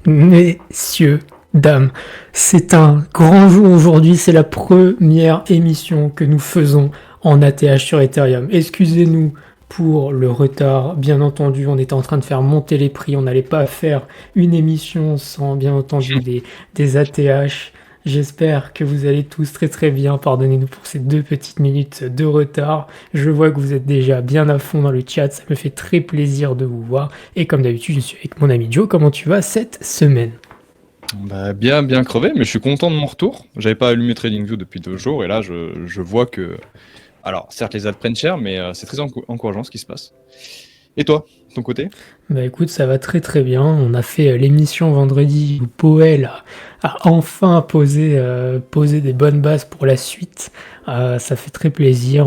Messieurs, dames, c'est un grand jour aujourd'hui, c'est la première émission que nous faisons en ATH sur Ethereum. Excusez-nous pour le retard, bien entendu, on était en train de faire monter les prix, on n'allait pas faire une émission sans bien entendu des ATH. J'espère que vous allez tous très très bien, pardonnez-nous pour ces 2 petites minutes de retard. Je vois que vous êtes déjà bien à fond dans le chat, ça me fait très plaisir de vous voir. Et comme d'habitude, je suis avec mon ami Joe. Comment tu vas cette semaine? Bah, bien crevé, mais je suis content de mon retour. J'avais pas allumé TradingView depuis 2 jours, et là, je vois que... Alors, certes, les ads prennent cher, mais c'est très encourageant ce qui se passe. Et toi, de ton côté? Bah écoute, ça va très très bien. On a fait l'émission vendredi où Poel a enfin posé des bonnes bases pour la suite. Ça fait très plaisir.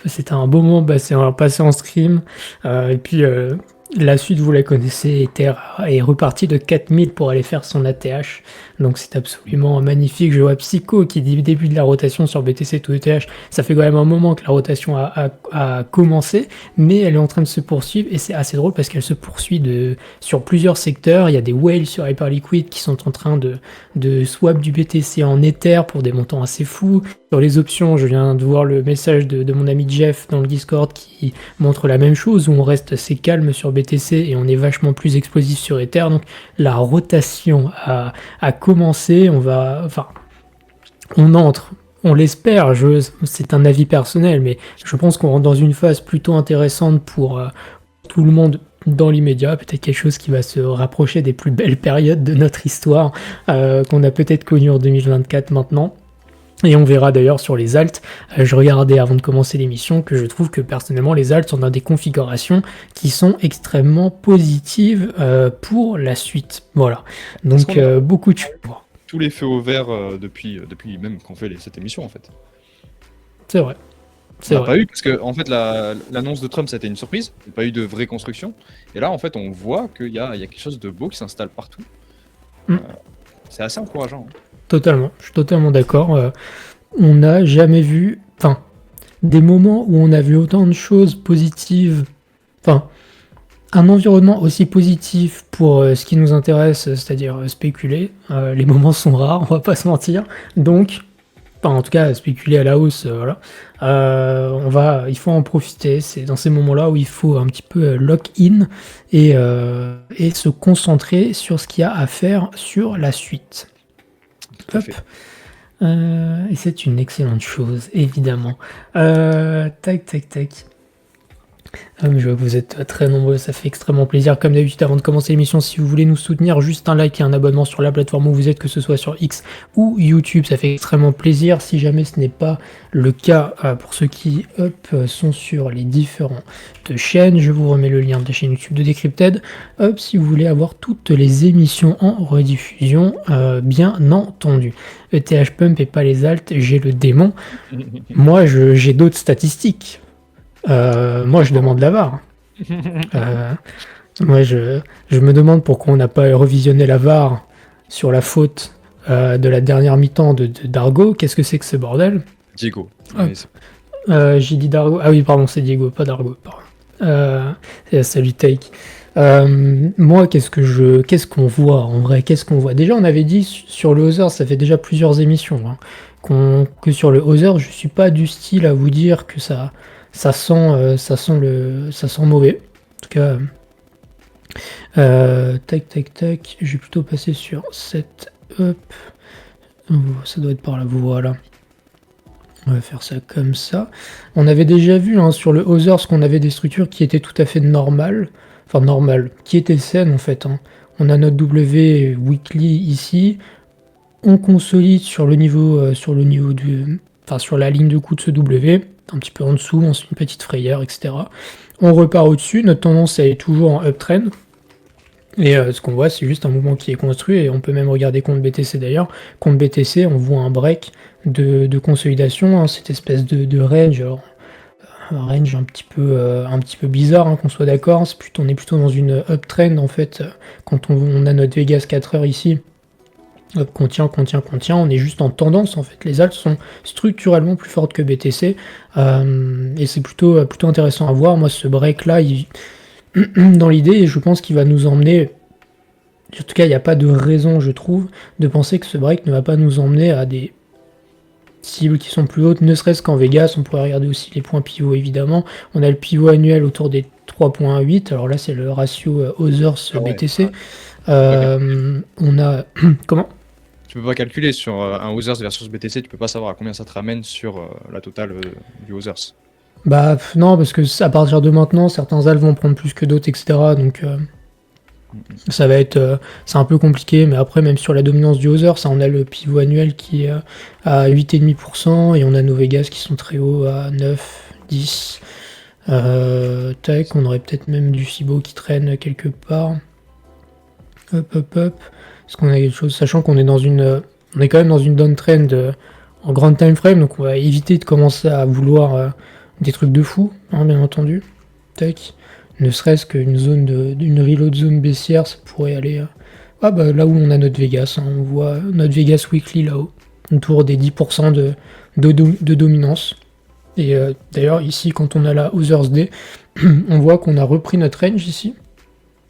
C'était un beau moment passé en stream. Et puis la suite, vous la connaissez, Ether est reparti de 4000 pour aller faire son ATH. Donc c'est absolument magnifique. Je vois Psycho qui dit début de la rotation sur BTC to ETH. Ça fait quand même un moment que la rotation a commencé, mais elle est en train de se poursuivre et c'est assez drôle parce qu'elle se poursuit sur plusieurs secteurs. Il y a des whales sur Hyperliquid qui sont en train de swap du BTC en Ether pour des montants assez fous. Sur les options, je viens de voir le message de mon ami Jeff dans le Discord qui montre la même chose, où on reste assez calme sur BTC et on est vachement plus explosif sur Ether. Donc la rotation a commencé, on entre, on l'espère, c'est un avis personnel, mais je pense qu'on rentre dans une phase plutôt intéressante pour tout le monde dans l'immédiat, peut-être quelque chose qui va se rapprocher des plus belles périodes de notre histoire, qu'on a peut-être connu en 2024 maintenant. Et on verra d'ailleurs sur les alts, je regardais avant de commencer l'émission que je trouve que personnellement les alts sont dans des configurations qui sont extrêmement positives pour la suite. Voilà, donc beaucoup de choses. Tous les feux au vert depuis même qu'on fait cette émission en fait. C'est vrai. On n'a pas eu, parce que en fait l'annonce de Trump c'était une surprise, il n'y a pas eu de vraie construction. Et là en fait on voit qu'il y a quelque chose de beau qui s'installe partout. C'est assez encourageant. Totalement, je suis totalement d'accord. On n'a jamais vu, des moments où on a vu autant de choses positives, un environnement aussi positif pour ce qui nous intéresse, c'est-à-dire spéculer. Les moments sont rares, on va pas se mentir. Donc, en tout cas, spéculer à la hausse, voilà. Il faut en profiter. C'est dans ces moments-là où il faut un petit peu lock-in et se concentrer sur ce qu'il y a à faire sur la suite. Hop. Et c'est une excellente chose, évidemment. Tac. Je vois que vous êtes très nombreux, ça fait extrêmement plaisir. Comme d'habitude, avant de commencer l'émission, si vous voulez nous soutenir, juste un like et un abonnement sur la plateforme où vous êtes, que ce soit sur X ou YouTube, ça fait extrêmement plaisir. Si jamais ce n'est pas le cas pour ceux qui sont sur les différentes chaînes, je vous remets le lien de la chaîne YouTube de Decrypted. Si vous voulez avoir toutes les émissions en rediffusion, bien entendu. ETH Pump et pas les alts, j'ai le démon. Moi, j'ai d'autres statistiques. Moi, je demande la VAR. Moi, je me demande pourquoi on n'a pas revisionné la VAR sur la faute de la dernière mi-temps d'Argo. Qu'est-ce que c'est que ce bordel? Diego. J'ai dit Dargo. Ah oui, pardon, c'est Diego, pas Dargo. Salut Take. Moi, qu'est-ce qu'on voit en vrai? Qu'est-ce qu'on voit? Déjà, on avait dit sur le Other, ça fait déjà plusieurs émissions, que sur le Other, je suis pas du style à vous dire que ça sent mauvais. En tout cas, tac. Je vais plutôt passer sur cette up. Ça doit être par là, voilà. On va faire ça comme ça. On avait déjà vu sur le Others qu'on avait des structures qui étaient tout à fait normales, qui étaient saines en fait. On a notre W weekly ici. On consolide sur la ligne de coup de ce W. Un petit peu en dessous, on se fait une petite frayeur, etc. On repart au-dessus, notre tendance elle est toujours en uptrend. Et ce qu'on voit, c'est juste un mouvement qui est construit, et on peut même regarder contre BTC d'ailleurs. Contre BTC, on voit un break de consolidation, cette espèce de range, un range un petit peu bizarre, qu'on soit d'accord. On est plutôt dans une uptrend en fait, quand on a notre Vegas 4 heures ici. Contient, on est juste en tendance en fait. Les alts sont structurellement plus fortes que BTC et c'est plutôt intéressant à voir. Moi, ce break là, dans l'idée, je pense qu'il va nous emmener En tout cas, il n'y a pas de raison, je trouve, de penser que ce break ne va pas nous emmener à des cibles qui sont plus hautes, ne serait-ce qu'en Vegas. On pourrait regarder aussi les points pivots, évidemment. On a le pivot annuel autour des 3,8. Alors là, c'est le ratio Others BTC. On a... Comment? Tu peux pas calculer sur un Others versus BTC, tu peux pas savoir à combien ça te ramène sur la totale du Others. Bah non, parce que à partir de maintenant, certains alts vont prendre plus que d'autres, etc. Donc ça va être... c'est un peu compliqué, mais après, même sur la dominance du Other, ça, on a le pivot annuel qui est à 8,5%, et on a nos Vegas qui sont très hauts à 9, 10. Tac, on aurait peut-être même du Fibo qui traîne quelque part. Hop. Est-ce qu'on a quelque chose, sachant qu'on est on est quand même dans une downtrend en grande time frame, donc on va éviter de commencer à vouloir des trucs de fou, hein, bien entendu. Tac. Ne serait-ce qu'une d'une reload zone baissière, ça pourrait aller là où on a notre Vegas. Hein, on voit notre Vegas weekly là-haut, autour des 10% de dominance. Et d'ailleurs, ici, quand on a la Others Day, on voit qu'on a repris notre range ici,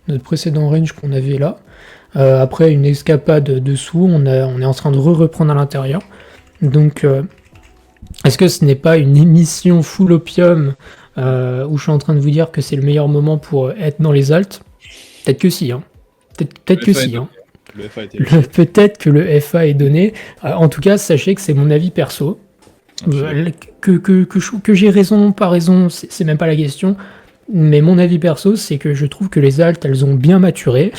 notre précédent range qu'on avait là. Après une escapade dessous, on est en train de reprendre à l'intérieur. Donc, est-ce que ce n'est pas une émission full opium où je suis en train de vous dire que c'est le meilleur moment pour être dans les alts? Peut-être que si, hein. Peut-être que si, hein. Peut-être que le FA est donné. En tout cas, sachez que c'est mon avis perso. Que j'ai raison, pas raison, c'est même pas la question. Mais mon avis perso, c'est que je trouve que les alts, elles ont bien maturé.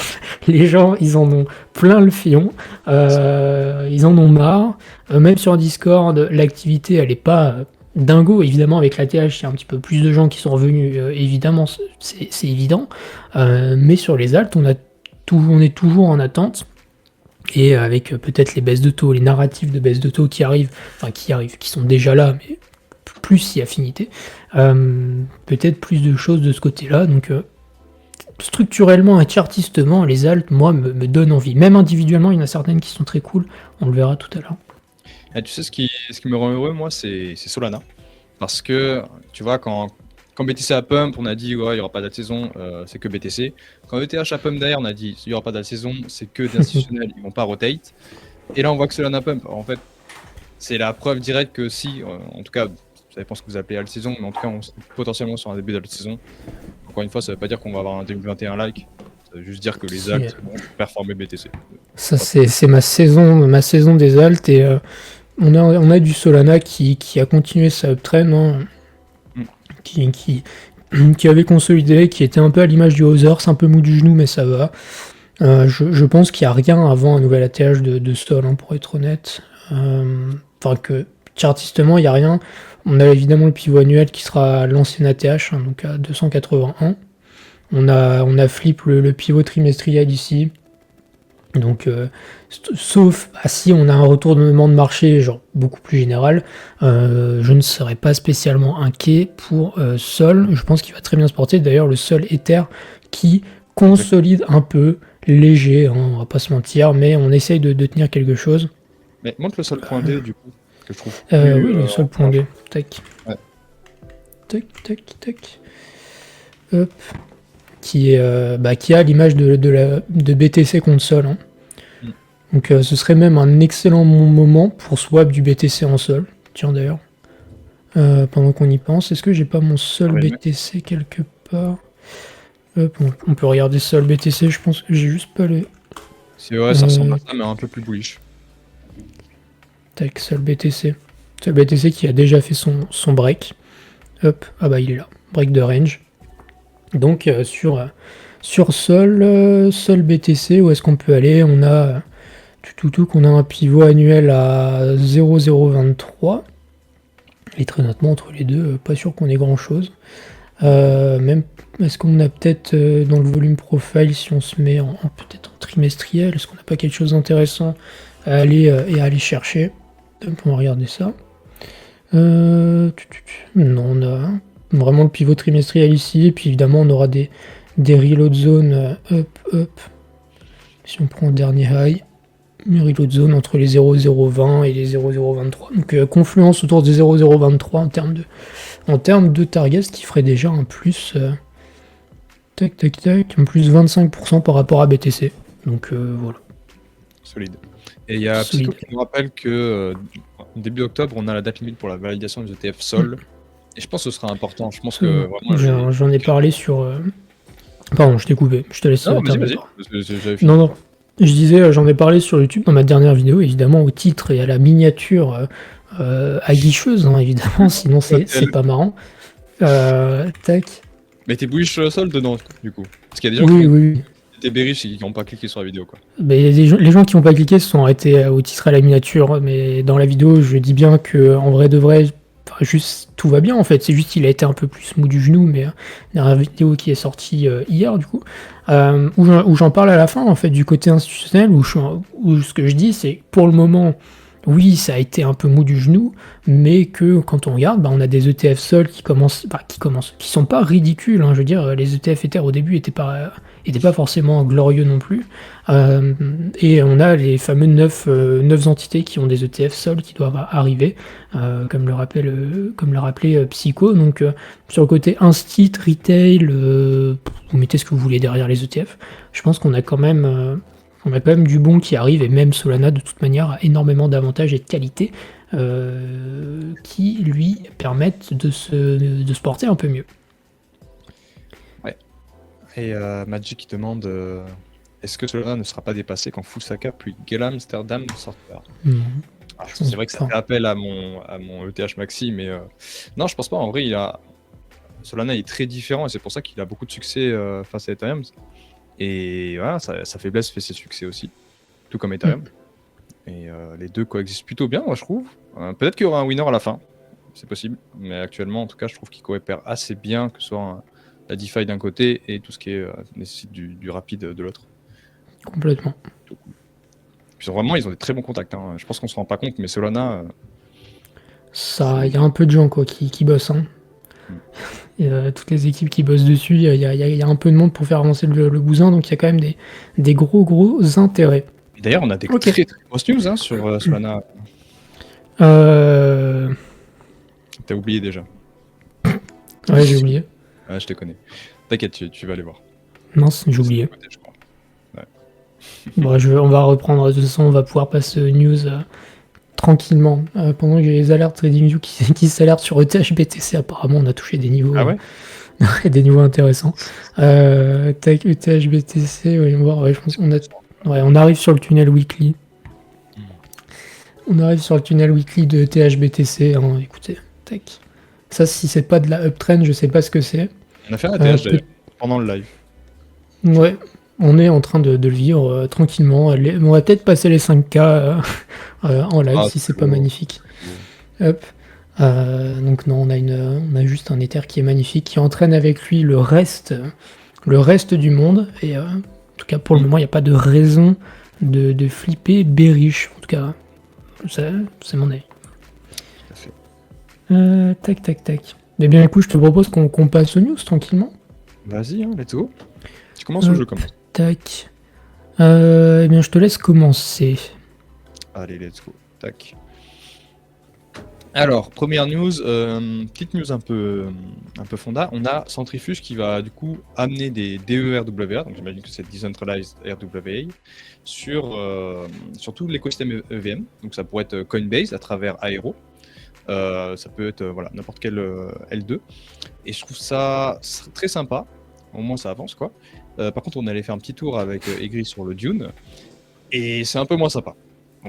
Les gens, ils en ont plein le fion. Ils en ont marre. Même sur Discord, l'activité, elle est pas dingo. Évidemment, avec la TH, il y a un petit peu plus de gens qui sont revenus. Évidemment, c'est évident. Mais sur les alts, on est toujours en attente. Et avec peut-être les baisses de taux, les narratifs de baisse de taux qui sont déjà là, mais plus si affinité, peut-être plus de choses de ce côté-là. Donc structurellement et chartistement, les alts, moi, me donnent envie. Même individuellement, il y en a certaines qui sont très cool. On le verra tout à l'heure. Ah, tu sais ce qui me rend heureux, moi, c'est Solana. Parce que, tu vois, quand BTC a pump, on a dit ouais, il n'y aura pas d'alt saison, c'est que BTC. Quand ETH a pump derrière, on a dit il n'y aura pas d'alt saison, c'est que d'institutionnels, ils vont pas rotate. Et là, on voit que Solana pump. En fait, c'est la preuve directe que si, en tout cas, ça dépend ce que vous appelez alt saison, mais en tout cas, on est potentiellement sur un début d'alt saison. Encore une fois, ça veut pas dire qu'on va avoir un 2021 like. Ça veut juste dire que les alts vont performer BTC. Ça, c'est ma saison des alts, et on a du Solana qui a continué sa uptrend, hein, qui avait consolidé, qui était un peu à l'image du Others, un peu mou du genou, mais ça va. Je pense qu'il n'y a rien avant un nouvel ATH de Sol, hein, pour être honnête. Enfin, que chartistement, il n'y a rien. On a évidemment le pivot annuel qui sera l'ancien ATH, hein, donc à 281. On a flip le pivot trimestriel ici. Donc, sauf si on a un retournement de marché genre beaucoup plus général, je ne serais pas spécialement inquiet pour Sol. Je pense qu'il va très bien se porter. D'ailleurs, le Sol Ether qui consolide un peu, léger, hein, on va pas se mentir, mais on essaye de tenir quelque chose. Mais montre le Sol.D du coup, que je trouve. Oui, le Sol.D. Tac. Ouais. Tac. Hop. Qui a l'image de BTC contre Sol. Hein. Donc ce serait même un excellent moment pour swap du BTC en Sol. Tiens d'ailleurs, pendant qu'on y pense, est-ce que j'ai pas mon Sol BTC quelque part? Hop, on peut regarder Sol BTC, je pense que j'ai juste pas le... Ouais, ça ressemble à ça, mais un peu plus bullish. Tac, Sol BTC. Sol BTC qui a déjà fait son break. Hop, il est là. Break de range. Donc sur Sol BTC, où est-ce qu'on peut aller? On a qu'on a un pivot annuel à 0,023. Et très honnêtement, entre les deux, pas sûr qu'on ait grand chose. Même, est-ce qu'on a peut-être dans le volume profile, si on se met peut-être en trimestriel, est-ce qu'on n'a pas quelque chose d'intéressant à aller chercher? On va regarder ça. Non, on a vraiment le pivot trimestriel ici, et puis évidemment on aura des reload zones up. Si on prend le dernier high, une reload zone entre les 0,020 et les 0,023. Donc confluence autour des 0,023 en termes de target, ce qui ferait déjà un plus un plus 25% par rapport à BTC. Donc voilà, Solide. Et il y a Psycho solide. qui nous rappelle que début octobre, on a la date limite pour la validation des ETF Sol. Et je pense que ce sera important. Je pense que vraiment J'en ai parlé sur. Pardon, je t'ai coupé. Je te laisse Non, vas-y, terminer. vas-y. Parce que j'avais fini. Non, non. Je disais, j'en ai parlé sur YouTube dans ma dernière vidéo, évidemment, au titre et à la miniature aguicheuse, hein, évidemment, sinon c'est pas marrant. Tac. Mais t'es bullish sur le sol dedans, du coup. Parce qu'il y a des gens Oui, qui oui. étaient bearish et qui n'ont pas cliqué sur la vidéo, quoi. Mais les gens qui n'ont pas cliqué se sont arrêtés au titre et à la miniature, mais dans la vidéo, je dis bien que en vrai de vrai, enfin, juste tout va bien en fait. C'est juste qu'il a été un peu plus mou du genou, mais dernière vidéo qui est sortie hier du coup, où j'en parle à la fin en fait du côté institutionnel, où ce que je dis c'est pour le moment. Oui, ça a été un peu mou du genou, mais que quand on regarde, on a des ETF Sol qui sont pas ridicules. Hein, je veux dire, les ETF Ether au début étaient pas forcément glorieux non plus. Et on a les fameux 9 entités qui ont des ETF Sol qui doivent arriver, comme le rappelait Psycho. Donc sur le côté Instit, Retail, vous mettez ce que vous voulez derrière les ETF. Je pense qu'on a quand même du bon qui arrive, et même Solana de toute manière a énormément d'avantages et de qualités qui lui permettent de se porter un peu mieux. Et Magic qui demande est-ce que Solana ne sera pas dépassé quand Fusaka puis Gela Amsterdam sortira. C'est vrai que ça fait appel à mon ETH Maxi, mais non, je pense pas. En vrai, Solana est très différent et c'est pour ça qu'il a beaucoup de succès face à Ethereum. Et voilà, sa faiblesse fait ses succès aussi, tout comme Ethereum. Et les deux coexistent plutôt bien, moi je trouve. Peut-être qu'il y aura un winner à la fin, c'est possible. Mais actuellement, en tout cas, je trouve qu'il coopère assez bien, que ce soit la DeFi d'un côté et tout ce qui nécessite du rapide de l'autre. Complètement. Puis vraiment, ils ont des très bons contacts. Hein. Je pense qu'on se rend pas compte, mais Solana. Il y a un peu de gens quoi, qui bossent. Hein. Et, toutes les équipes qui bossent dessus, il y a un peu de monde pour faire avancer le bousin, donc il y a quand même des gros intérêts. D'ailleurs, on a des très grosses news hein, sur Solana. T'as oublié déjà. Ouais, j'ai oublié. Ah, je te connais. T'inquiète, tu vas aller voir. Mince, j'ai oublié. Côté, je crois. Ouais. Bon, on va reprendre. De toute façon, on va pouvoir passer aux news tranquillement. Pendant que j'ai les alertes TradingView qui s'alertent sur ETH-BTC, apparemment, on a touché des niveaux. Ah ouais des niveaux intéressants. Tac, ETH-BTC, voyons voir. Ouais, je pense qu'on on arrive sur le tunnel weekly. On arrive sur le tunnel weekly de ETH-BTC. Hein, écoutez, tac. Ça, si c'est pas de la uptrend, je sais pas ce que c'est. On a fait un ETH d'ailleurs, pendant le live. Ouais, on est en train de le vivre tranquillement. On va peut-être passer les 5K en live si c'est pas magnifique. Hop. Donc non, on a juste un Ether qui est magnifique, qui entraîne avec lui le reste du monde. Et en tout cas, pour le moment, il n'y a pas de raison de flipper bearish. En tout cas, c'est mon avis. Tac. Eh bien, écoute, je te propose qu'on passe aux news tranquillement. Vas-y, let's go. Tu commences ou je commence? Tac. Eh bien, je te laisse commencer. Allez, let's go. Tac. Alors, première news, petite news un peu fonda. On a Centrifuge qui va du coup amener des DERWA, donc j'imagine que c'est Decentralized RWA, sur tout l'écosystème EVM. Donc ça pourrait être Coinbase à travers Aero. Ça peut être n'importe quel L2. Et je trouve ça très sympa. Au moins ça avance quoi. Par contre, on allait faire un petit tour avec Egri sur le Dune. Et c'est un peu moins sympa.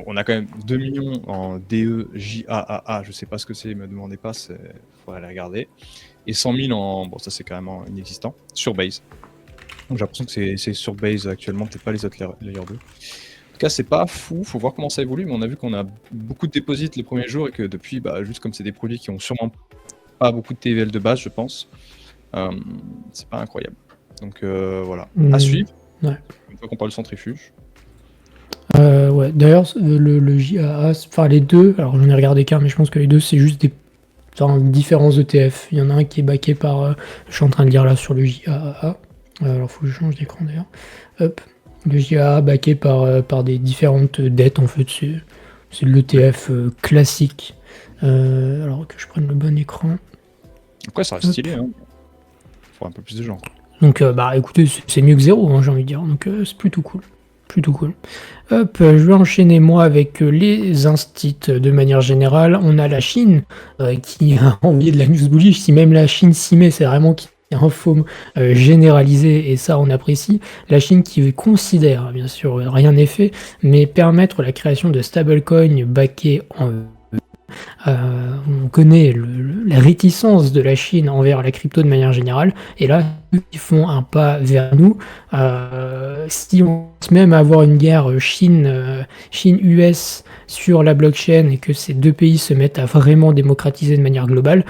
On a quand même 2 millions en DEJAAA, je sais pas ce que c'est, me demandez pas, faudrait aller regarder. Et 100 000 en, bon ça c'est carrément inexistant, sur Base. Donc j'ai l'impression que c'est sur Base actuellement, peut-être pas les autres layer 2. En tout cas c'est pas fou, faut voir comment ça évolue, mais on a vu qu'on a beaucoup de déposits les premiers jours et que depuis, juste comme c'est des produits qui ont sûrement pas beaucoup de TVL de base je pense, c'est pas incroyable. Donc voilà, à suivre, une fois qu'on parle de centrifuge. Ouais, d'ailleurs, le JAA, enfin les deux, alors j'en ai regardé qu'un, mais je pense que les deux c'est juste différents ETF. Il y en a un qui est backé par, je suis en train de lire là sur le JAA, alors faut que je change d'écran d'ailleurs. Hop, le JAA backé par des différentes dettes en fait, c'est de l'ETF classique. Alors que je prenne le bon écran. Après ça reste stylé, hein. Faut un peu plus de gens. Donc écoutez, c'est mieux que zéro, hein, j'ai envie de dire, donc c'est plutôt cool. plutôt cool. Hop, je vais enchaîner moi avec les instits de manière générale. On a la Chine qui a envoyé de la news bullish. Si même la Chine s'y met, c'est vraiment qu'il y a un FOMO généralisé et ça on apprécie. La Chine qui considère, bien sûr, rien n'est fait, mais permettre la création de stablecoins backés en on connaît la réticence de la Chine envers la crypto de manière générale, et là, ils font un pas vers nous. Si on se même à avoir une guerre Chine-US sur la blockchain et que ces deux pays se mettent à vraiment démocratiser de manière globale,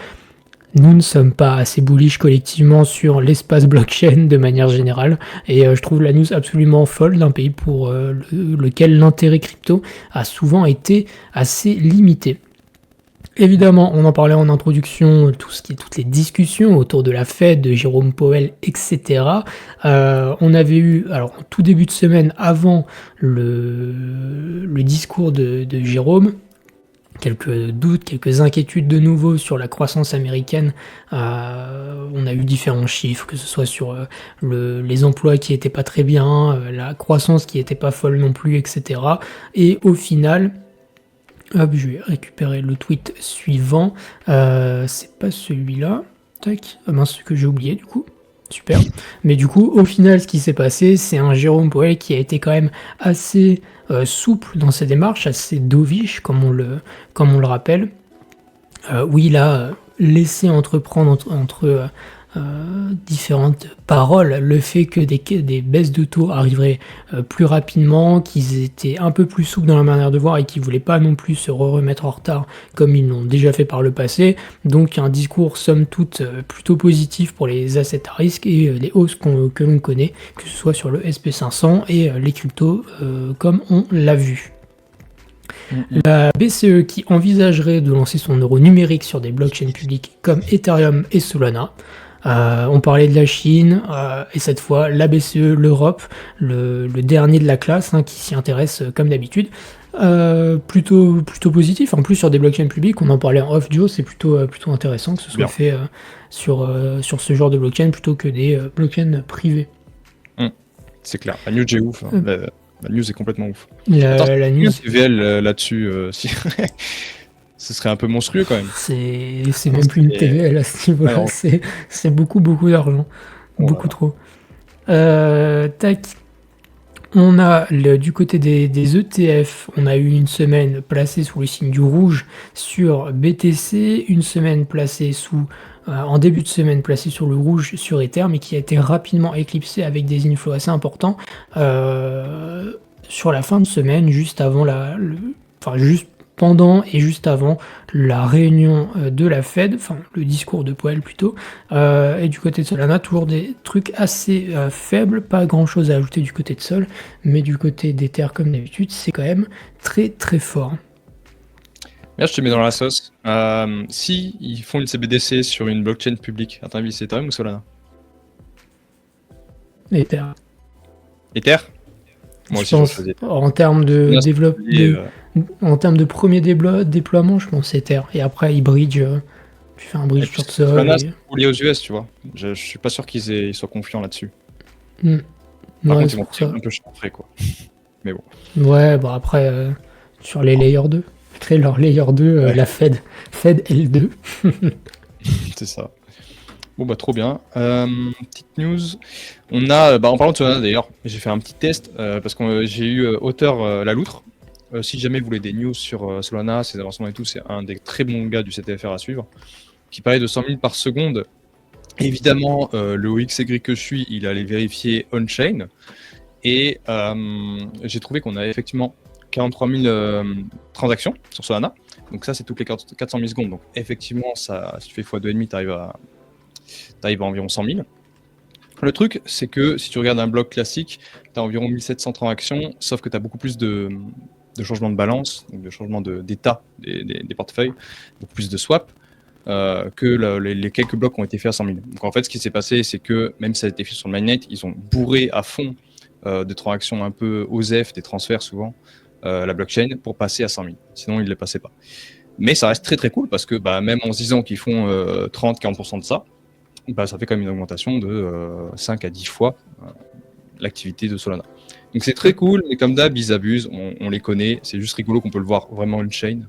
nous ne sommes pas assez bullish collectivement sur l'espace blockchain de manière générale, et je trouve la news absolument folle d'un pays pour lequel l'intérêt crypto a souvent été assez limité. Évidemment, on en parlait en introduction, toutes les discussions autour de la Fed, de Jérôme Powell, etc. On avait eu, alors en tout début de semaine, avant le discours de Jérôme, quelques doutes, quelques inquiétudes de nouveau sur la croissance américaine. On a eu différents chiffres, que ce soit sur les emplois qui n'étaient pas très bien, la croissance qui n'était pas folle non plus, etc. Et au final... Hop, je vais récupérer le tweet suivant. C'est pas celui-là. Tac. Ah mince, ce que j'ai oublié du coup. Super. Mais du coup, au final, ce qui s'est passé, c'est un Jérôme Powell qui a été quand même assez souple dans ses démarches, assez dovish, comme on le rappelle. Où il a laissé entreprendre entre différentes paroles, le fait que des baisses de taux arriveraient plus rapidement, qu'ils étaient un peu plus souples dans la manière de voir et qu'ils ne voulaient pas non plus se remettre en retard comme ils l'ont déjà fait par le passé. Donc un discours somme toute plutôt positif pour les assets à risque et les hausses que l'on connaît, que ce soit sur le SP500 et les cryptos comme on l'a vu. La BCE qui envisagerait de lancer son euro numérique sur des blockchains publiques comme Ethereum et Solana. On parlait de la Chine, et cette fois la BCE, l'Europe, le dernier de la classe, hein, qui s'y intéresse comme d'habitude. Plutôt positif, en plus sur des blockchains publiques, on en parlait en off duo, c'est plutôt intéressant que ce soit fait sur ce genre de blockchain plutôt que des blockchains privés. C'est clair, la news est ouf, hein. La news est complètement ouf. La news TVL là-dessus, si... ce serait un peu monstrueux quand même. C'est même plus une TVL à ce niveau-là, c'est beaucoup d'argent, beaucoup trop. Tac. On a du côté des ETF, on a eu une semaine placée sous le signe du rouge sur BTC, une semaine placée en début de semaine placée sur le rouge sur Ether, mais qui a été rapidement éclipsée avec des inflows assez importants sur la fin de semaine, juste avant juste pendant et juste avant la réunion de la Fed, enfin le discours de Powell plutôt, et du côté de Solana, toujours des trucs assez faibles, pas grand chose à ajouter du côté de Sol, mais du côté d'Ether comme d'habitude, c'est quand même très très fort. Là, je te mets dans la sauce. Si ils font une CBDC sur une blockchain publique, à ton avis, c'est Ethereum ou Solana? Ether. Ether? Moi je pense, en termes de développement, en termes de premier déploiement, je pense Ether. Et après, tu fais un bridge sur Sol. Solana, c'est lié aux US, tu vois. Je suis pas sûr qu'ils soient confiants là-dessus. Par contre, ils vont un peu chiffrer, quoi. Mais bon. Ouais, bon après, sur les layer 2, créer leur layer 2, la Fed L2. C'est ça. Bon bah trop bien. Petite news. On a, en parlant de Solana d'ailleurs, j'ai fait un petit test parce que j'ai eu Auteur Laloutre. Si jamais vous voulez des news sur Solana, ses avancements et tout, c'est un des très bons gars du CTFR à suivre, qui parlait de 100 000 par seconde. Évidemment, le OXY que je suis, il allait vérifier on-chain. Et j'ai trouvé qu'on avait effectivement 43 000 transactions sur Solana. Donc ça, c'est toutes les 400 000 secondes. Donc effectivement, ça, si tu fais x2,5, tu arrives à environ 100 000. Le truc, c'est que si tu regardes un bloc classique, tu as environ 1700 transactions, sauf que tu as beaucoup plus de changements de balance, donc de changements d'état des portefeuilles, beaucoup plus de swaps, que les quelques blocs qui ont été faits à 100 000. Donc en fait, ce qui s'est passé, c'est que même si ça a été fait sur le mainnet, ils ont bourré à fond des transactions un peu OSEF, des transferts souvent, la blockchain, pour passer à 100 000. Sinon, ils ne le passaient pas. Mais ça reste très très cool parce que même en se disant qu'ils font 30-40% de ça, ça fait quand même une augmentation de 5 à 10 fois l'activité de Solana. Donc c'est très cool, mais comme d'hab, ils abusent, on les connaît, c'est juste rigolo qu'on peut le voir vraiment on-chain.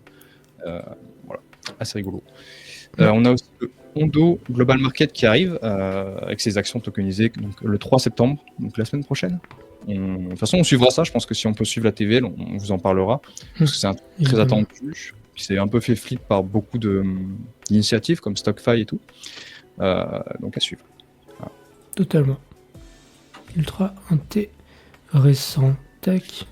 Voilà, assez rigolo. On a aussi le Ondo Global Market qui arrive avec ses actions tokenisées donc, le 3 septembre, donc la semaine prochaine. De toute façon, on suivra ça. Je pense que si on peut suivre la TVL, on vous en parlera. Parce que c'est un truc très attendu, qui s'est un peu fait flip par beaucoup d'initiatives comme StockFi et tout. Donc à suivre. Voilà. Totalement. Ultra intéressant. Tac.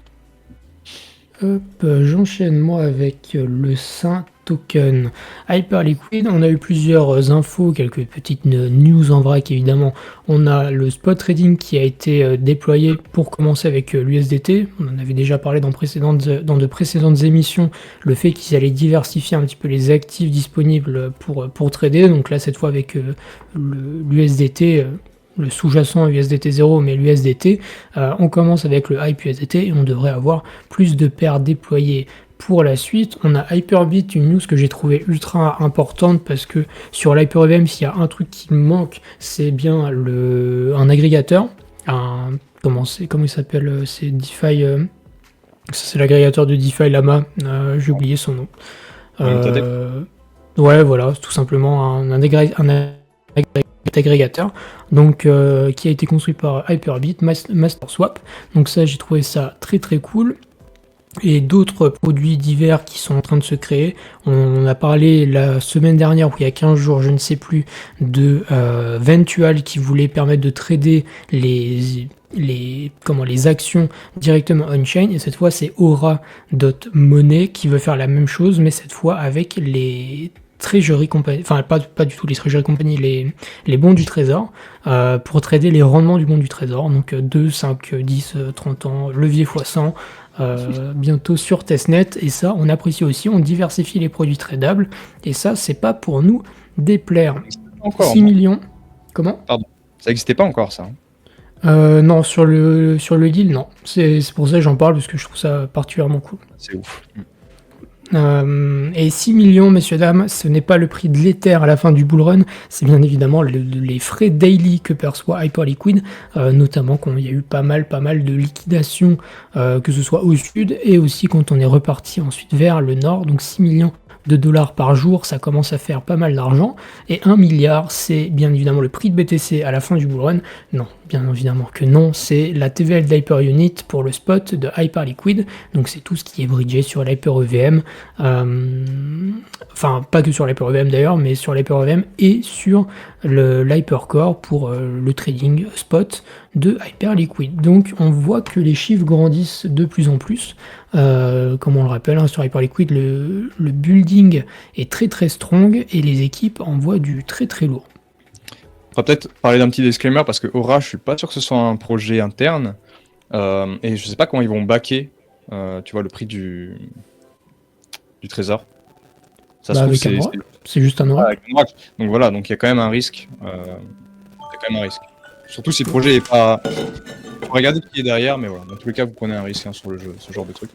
Hop, j'enchaîne moi avec le Saint Token. Hyperliquid, on a eu plusieurs infos, quelques petites news en vrac évidemment. On a le spot trading qui a été déployé pour commencer avec l'USDT. On en avait déjà parlé dans de précédentes émissions, le fait qu'ils allaient diversifier un petit peu les actifs disponibles pour trader. Donc là cette fois avec l'USDT. Le sous-jacent USDT 0, mais l'USDT, on commence avec le Hype USDT et on devrait avoir plus de paires déployées pour la suite. On a Hyperbit, une news que j'ai trouvée ultra importante parce que sur l'HyperEVM, s'il y a un truc qui manque, c'est bien un agrégateur. Comment il s'appelle, c'est DeFi, c'est l'agrégateur de DeFi Llama, j'ai oublié son nom. Ouais, voilà, tout simplement un agrégateur, donc qui a été construit par Hyperbit, MasterSwap. Donc ça, j'ai trouvé ça très très cool. Et d'autres produits divers qui sont en train de se créer. On a parlé la semaine dernière, ou il y a 15 jours, je ne sais plus, de Ventual qui voulait permettre de trader les actions directement on-chain. Et cette fois, c'est Aura.money qui veut faire la même chose, mais cette fois avec les Treasury Company, enfin pas du tout les Treasury Company, les bons du trésor, pour trader les rendements du bon du trésor, donc 2, 5, 10, 30 ans, levier x100, bientôt sur testnet, et ça on apprécie aussi, on diversifie les produits tradables, et ça c'est pas pour nous déplaire. Encore, 6 millions, comment ? Pardon, ça n'existait pas encore ça hein. Non, sur le deal, non. C'est pour ça que j'en parle, parce que je trouve ça particulièrement cool. C'est ouf. Et 6 millions, messieurs, dames, ce n'est pas le prix de l'Ether à la fin du bullrun, c'est bien évidemment les frais daily que perçoit Hyperliquid, notamment quand il y a eu pas mal de liquidations, que ce soit au sud et aussi quand on est reparti ensuite vers le nord. Donc 6 millions de dollars par jour, ça commence à faire pas mal d'argent. Et 1 milliard, c'est bien évidemment le prix de BTC à la fin du bullrun. Non, bien évidemment que non, c'est la TVL d'HyperUnit pour le spot de Hyperliquid. Donc c'est tout ce qui est bridgé sur l'HyperEVM. Enfin, pas que sur l'HyperEVM d'ailleurs, mais sur l'HyperEVM et sur l'Hypercore pour le trading spot de Hyperliquid. Donc on voit que les chiffres grandissent de plus en plus. Comme on le rappelle, hein, sur Hyperliquid, le building est très très strong et les équipes envoient du très très lourd. On va peut-être parler d'un petit disclaimer parce que Aura, je suis pas sûr que ce soit un projet interne et je sais pas comment ils vont backer, tu vois, le prix du trésor. Ça se trouve, c'est juste un oracle. Donc voilà, donc il y a quand même un risque. Surtout si le projet est pas. Faut regarder ce qui est derrière, mais voilà. Dans tous les cas, vous prenez un risque hein, sur le jeu, ce genre de truc.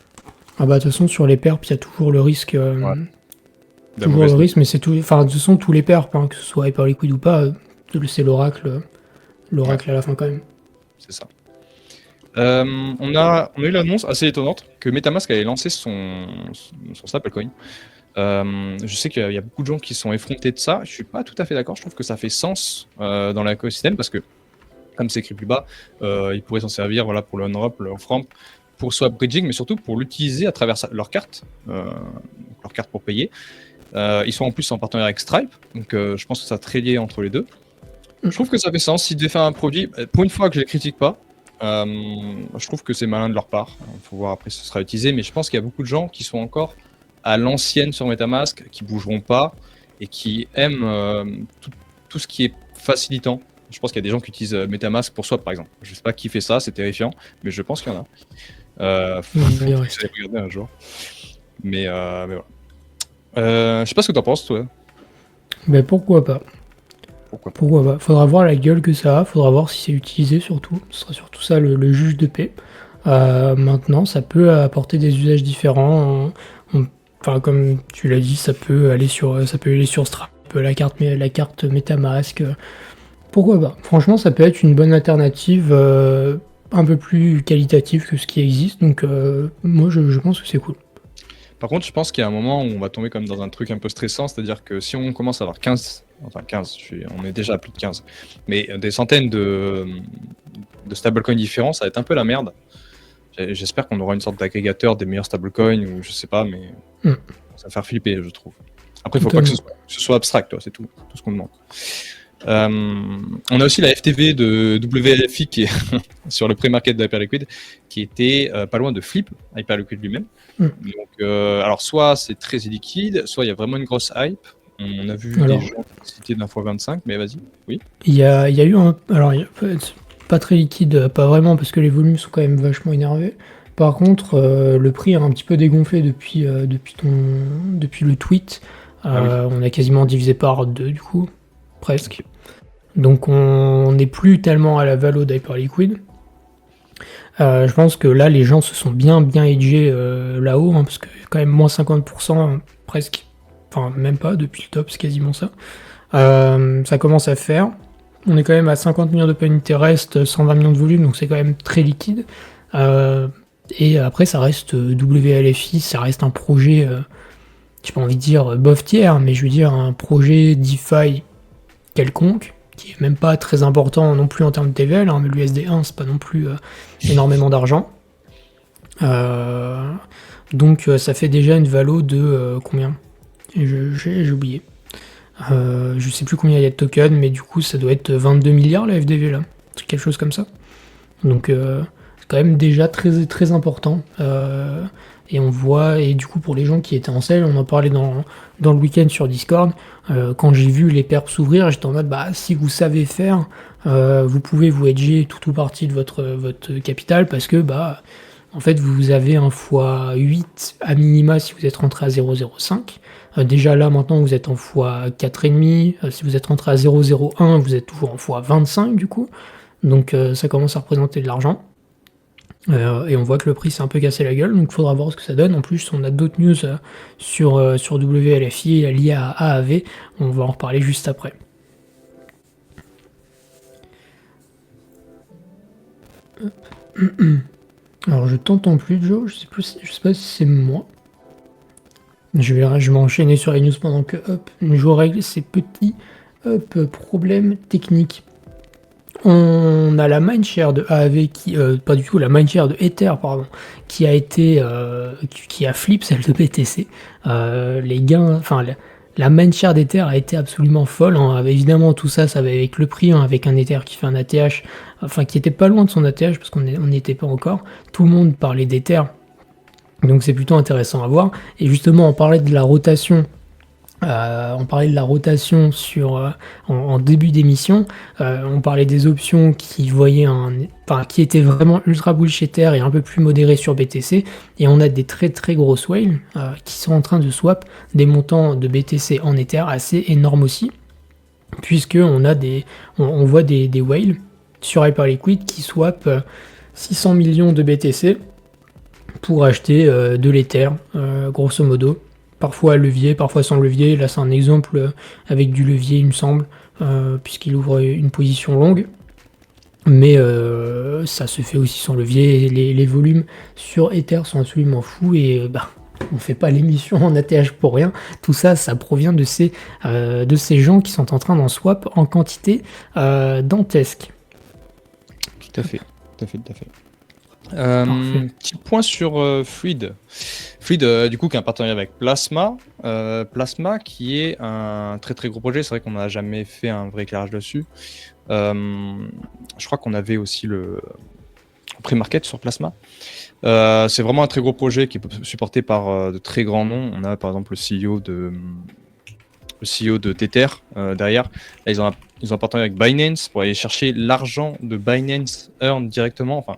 Ah bah de toute façon sur les perps, il y a toujours le risque. Toujours le risque, mais c'est tout. Enfin, de toute façon tous les perps, hein, que ce soit Hyperliquid ou pas, c'est l'oracle. L'oracle à la fin quand même. C'est ça. On a eu l'annonce assez étonnante que MetaMask allait lancer son stablecoin. Je sais qu'il y a beaucoup de gens qui sont effrontés de ça. Je suis pas tout à fait d'accord. Je trouve que ça fait sens dans l'écosystème parce que, comme c'est écrit plus bas, ils pourraient s'en servir voilà, pour le on-ramp, le off-ramp, pour swap bridging, mais surtout pour l'utiliser à travers leur carte pour payer. Ils sont en plus en partenariat avec Stripe, donc je pense que ça très lié entre les deux. Je trouve que ça fait sens. S'ils devaient faire un produit, pour une fois que je les critique pas, je trouve que c'est malin de leur part. Il faut voir après si ce sera utilisé, mais je pense qu'il y a beaucoup de gens qui sont encore à l'ancienne sur MetaMask, qui bougeront pas et qui aiment tout ce qui est facilitant. Je pense qu'il y a des gens qui utilisent MetaMask pour swap par exemple. Je sais pas qui fait ça, c'est terrifiant, mais je pense qu'il y en a. Faut regarder un jour. Mais voilà. Je sais pas ce que t'en penses toi. Mais pourquoi pas. Pourquoi pas. Faudra voir la gueule que ça a, faudra voir si c'est utilisé surtout. Ce sera surtout ça le juge de paix. Maintenant, ça peut apporter des usages différents. Enfin, comme tu l'as dit, ça peut aller sur Stripe, la carte MetaMask. Pourquoi pas. Franchement, ça peut être une bonne alternative un peu plus qualitatif que ce qui existe. Donc moi je pense que c'est cool. Par contre, je pense qu'il y a un moment où on va tomber comme dans un truc un peu stressant, c'est-à-dire que si on commence à avoir 15, enfin 15, on est déjà à plus de 15, mais des centaines de stablecoins différents, ça va être un peu la merde. J'espère qu'on aura une sorte d'agrégateur des meilleurs stablecoins, ou je sais pas, mais ça va faire flipper, je trouve. Après, il faut pas que ce soit abstract, c'est tout ce qu'on demande. On a aussi la FTV de WLFI qui est sur le pré-market de Hyperliquid, qui était pas loin de Flip, Hyperliquid lui-même. Donc, alors soit c'est très illiquide, soit il y a vraiment une grosse hype. On a vu des gens cités d'un fois 25, mais vas-y, oui. Il y a eu alors pas très liquide, pas vraiment, parce que les volumes sont quand même vachement énervés. Par contre, le prix a un petit peu dégonflé depuis le tweet. On a quasiment divisé par 2 du coup, presque. Donc on n'est plus tellement à la valo d'Hyperliquid. Je pense que là les gens se sont bien hedgés là-haut, hein, parce que quand même moins 50% presque, enfin même pas depuis le top, c'est quasiment ça. Ça commence à faire. On est quand même à 50 millions d'open interest, 120 millions de volume, donc c'est quand même très liquide. Et après ça reste WLFI, ça reste un projet, j'ai pas envie de dire bof tiers, mais je veux dire un projet DeFi quelconque, qui est même pas très important non plus en termes de TVL, hein, mais l'USD1 c'est pas non plus énormément d'argent. Donc ça fait déjà une valo de combien ? J'ai oublié. Je sais plus combien il y a de tokens, mais du coup ça doit être 22 milliards la FDV là, c'est quelque chose comme ça. Donc c'est quand même déjà très très important. Et on voit, et du coup pour les gens qui étaient en sell, on en parlait dans le week-end sur Discord, quand j'ai vu les perps s'ouvrir, j'étais en mode bah si vous savez faire, vous pouvez vous hedger tout ou partie de votre capital, parce que bah en fait vous avez un x8 à minima si vous êtes rentré à 0,05. Déjà là maintenant vous êtes en x4,5, si vous êtes rentré à 0,01 vous êtes toujours en x25 du coup, donc ça commence à représenter de l'argent. Et on voit que le prix s'est un peu cassé la gueule, donc il faudra voir ce que ça donne. En plus, on a d'autres news sur WLFI liées à AAV, on va en reparler juste après. Alors je t'entends plus, Joe, je sais pas si c'est moi. Je vais m'enchaîner sur les news pendant que je règle ces petits problèmes techniques. On a la mindshare de AAV qui, pas du tout, la mindshare de Ether, pardon, qui a flip celle de BTC. Les gains, enfin, la mindshare d'Ether a été absolument folle, hein. Évidemment, tout ça va avec le prix, hein, avec un Ether qui fait un ATH, enfin, qui était pas loin de son ATH, parce qu'on n'y était pas encore. Tout le monde parlait d'Ether, donc c'est plutôt intéressant à voir. Et justement, on parlait de la rotation. En début d'émission, on parlait des options qui étaient vraiment ultra bullish Ether et un peu plus modérées sur BTC, et on a des très très grosses whales qui sont en train de swap des montants de BTC en Ether assez énormes aussi, puisque on voit des whales sur Hyperliquid qui swap 600 millions de BTC pour acheter de l'Ether, grosso modo. Parfois levier, parfois sans levier. Là, c'est un exemple avec du levier, il me semble, puisqu'il ouvre une position longue. Mais ça se fait aussi sans levier. Les volumes sur Ether sont absolument fous, et on fait pas l'émission en ATH pour rien. Tout ça, ça provient de ces gens qui sont en train d'en swap en quantité dantesque. Tout à fait. Petit point sur Fluid. Fluid, du coup, qui est un partenariat avec Plasma. Plasma, qui est un très très gros projet. C'est vrai qu'on n'a jamais fait un vrai éclairage dessus. Je crois qu'on avait aussi le pré-market sur Plasma. C'est vraiment un très gros projet qui est supporté par de très grands noms. On a par exemple le CEO de Tether derrière. Là, ils ont un partenariat avec Binance pour aller chercher l'argent de Binance Earn directement. Enfin,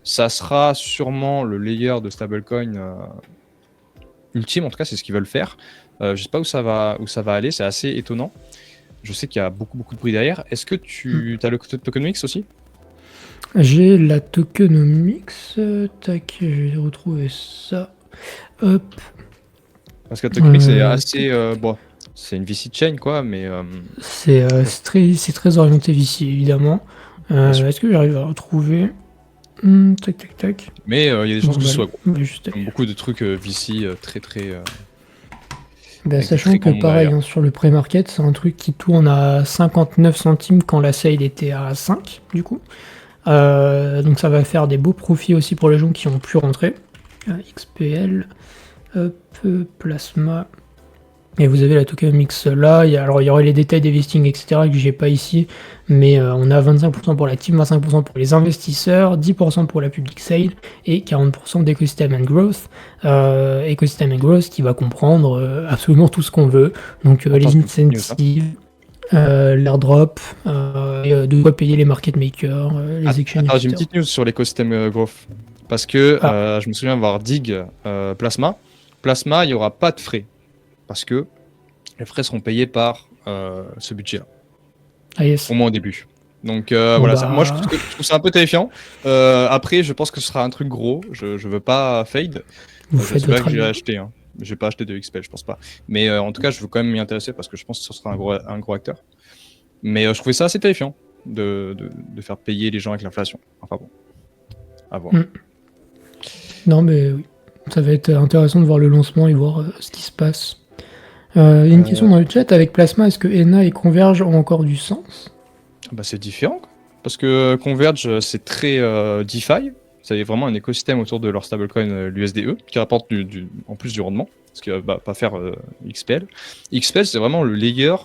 ça sera sûrement le layer de stablecoin ultime, en tout cas c'est ce qu'ils veulent faire. Je sais pas où ça va aller, c'est assez étonnant. Je sais qu'il y a beaucoup de bruit derrière. Est-ce que tu as le tokenomics aussi? J'ai la tokenomics, tac, je vais retrouver ça. Hop. Parce que tokenomics c'est assez bon, c'est une VC chain quoi, mais c'est très orienté VC évidemment. Est-ce que j'arrive à retrouver? Tac, tac, tac. Mais il y a des chances que ce soit gros. Juste... Comme beaucoup de trucs VC très très. Bah, sachant que pareil, sur le pré-market, c'est un truc qui tourne à 59 centimes quand la sale était à 5, du coup. Donc ça va faire des beaux profits aussi pour les gens qui ont pu rentrer. XPL, hop, Plasma. Et vous avez la tokenomics là. Alors il y aurait les détails des listings, etc. que j'ai pas ici. Mais on a 25% pour la team, 25% pour les investisseurs, 10% pour la public sale et 40% d'Ecosystem and Growth. Ecosystem and Growth qui va comprendre absolument tout ce qu'on veut. Donc les incentives, l'airdrop, de quoi payer les market makers, les exchanges. J'ai une petite news sur l'écosystème Growth. Parce que je me souviens avoir dig Plasma. Plasma, il n'y aura pas de frais. Parce que les frais seront payés par ce budget-là. Ah yes. Au moins au début. Donc voilà, moi je trouve ça un peu terrifiant. Après, je pense que ce sera un truc gros. Je veux pas fade. C'est vrai que j'ai acheté. Hein. Je vais pas acheter de XPL, je pense pas. Mais en tout cas, je veux quand même m'y intéresser parce que je pense que ce sera un gros acteur. Mais je trouvais ça assez terrifiant de faire payer les gens avec l'inflation. Enfin bon, à voir. Non mais oui, ça va être intéressant de voir le lancement et voir ce qui se passe. Il y a une question dans le chat, avec Plasma, est-ce que ENA et Converge ont encore du sens? Bah, c'est différent, parce que Converge, c'est très DeFi, c'est vraiment un écosystème autour de leur stablecoin l'USDE, qui rapporte en plus du rendement, ce qui va pas faire XPL. XPL, c'est vraiment le layer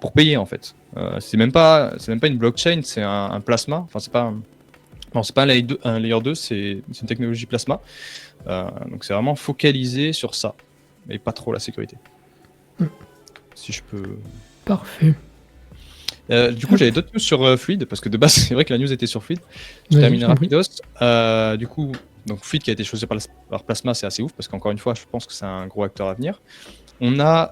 pour payer, en fait. C'est même pas une blockchain, c'est un plasma, enfin c'est pas un layer 2, c'est une technologie plasma, donc c'est vraiment focalisé sur ça, mais pas trop la sécurité. Si je peux... Parfait. Du coup, j'avais d'autres news sur Fluid, parce que de base, c'est vrai que la news était sur Fluid. Je termine rapidos. Du coup, donc Fluid qui a été choisi par Plasma, c'est assez ouf, parce qu'encore une fois, je pense que c'est un gros acteur à venir. On a...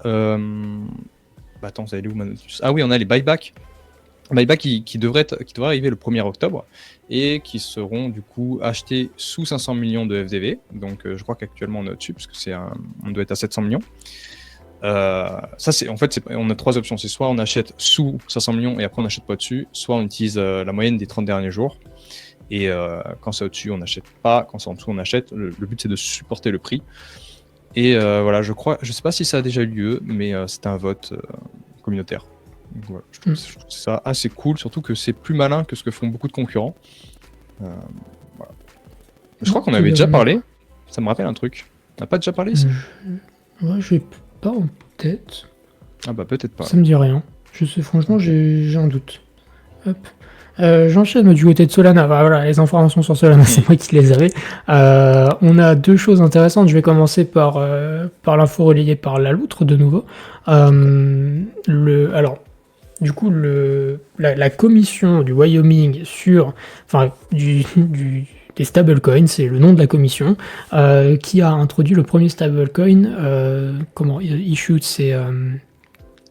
attends, vous allez où ma notice ? Ah oui, on a les buybacks. Buybacks qui devraient arriver le 1er octobre, et qui seront du coup achetés sous 500 millions de FDV. Donc je crois qu'actuellement on est au-dessus, parce que on doit être à 700 millions. Ça, on a trois options. C'est soit on achète sous 500 millions et après on n'achète pas dessus, soit on utilise la moyenne des 30 derniers jours. Et quand c'est au-dessus, on n'achète pas. Quand c'est en dessous, on achète. Le but, c'est de supporter le prix. Et voilà, je sais pas si ça a déjà eu lieu, mais c'était un vote communautaire. Donc, voilà, je trouve ça assez cool, surtout que c'est plus malin que ce que font beaucoup de concurrents. Voilà. Je crois qu'on avait déjà parlé. Ça me rappelle un truc. On n'a pas déjà parlé ici ? Ouais, je sais pas en tête. Ah bah peut-être pas. Ça me dit rien. Je sais, franchement, j'ai un doute. Hop. J'enchaîne du côté de Solana. Voilà, les informations sur Solana, c'est moi qui les avais. On a deux choses intéressantes. Je vais commencer par l'info relayée par la loutre de nouveau. Alors, du coup, la commission du Wyoming des stablecoins, c'est le nom de la commission, qui a introduit le premier stablecoin, issued, c'est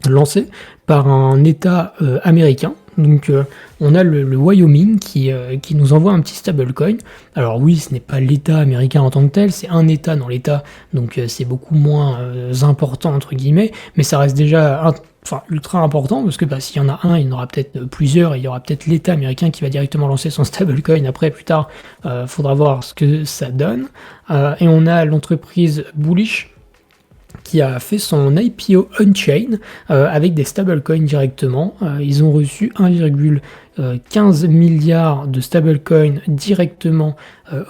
lancé par un État américain. Donc on a le Wyoming qui nous envoie un petit stablecoin. Alors oui, ce n'est pas l'État américain en tant que tel, c'est un État dans l'État, donc c'est beaucoup moins important entre guillemets, mais ça reste déjà ultra important, parce que s'il y en a un, il y en aura peut-être plusieurs, et il y aura peut-être l'État américain qui va directement lancer son stablecoin après, plus tard, faudra voir ce que ça donne. Et on a l'entreprise Bullish, qui a fait son IPO on-chain avec des stablecoins directement. Ils ont reçu 1,15 milliard de stablecoins directement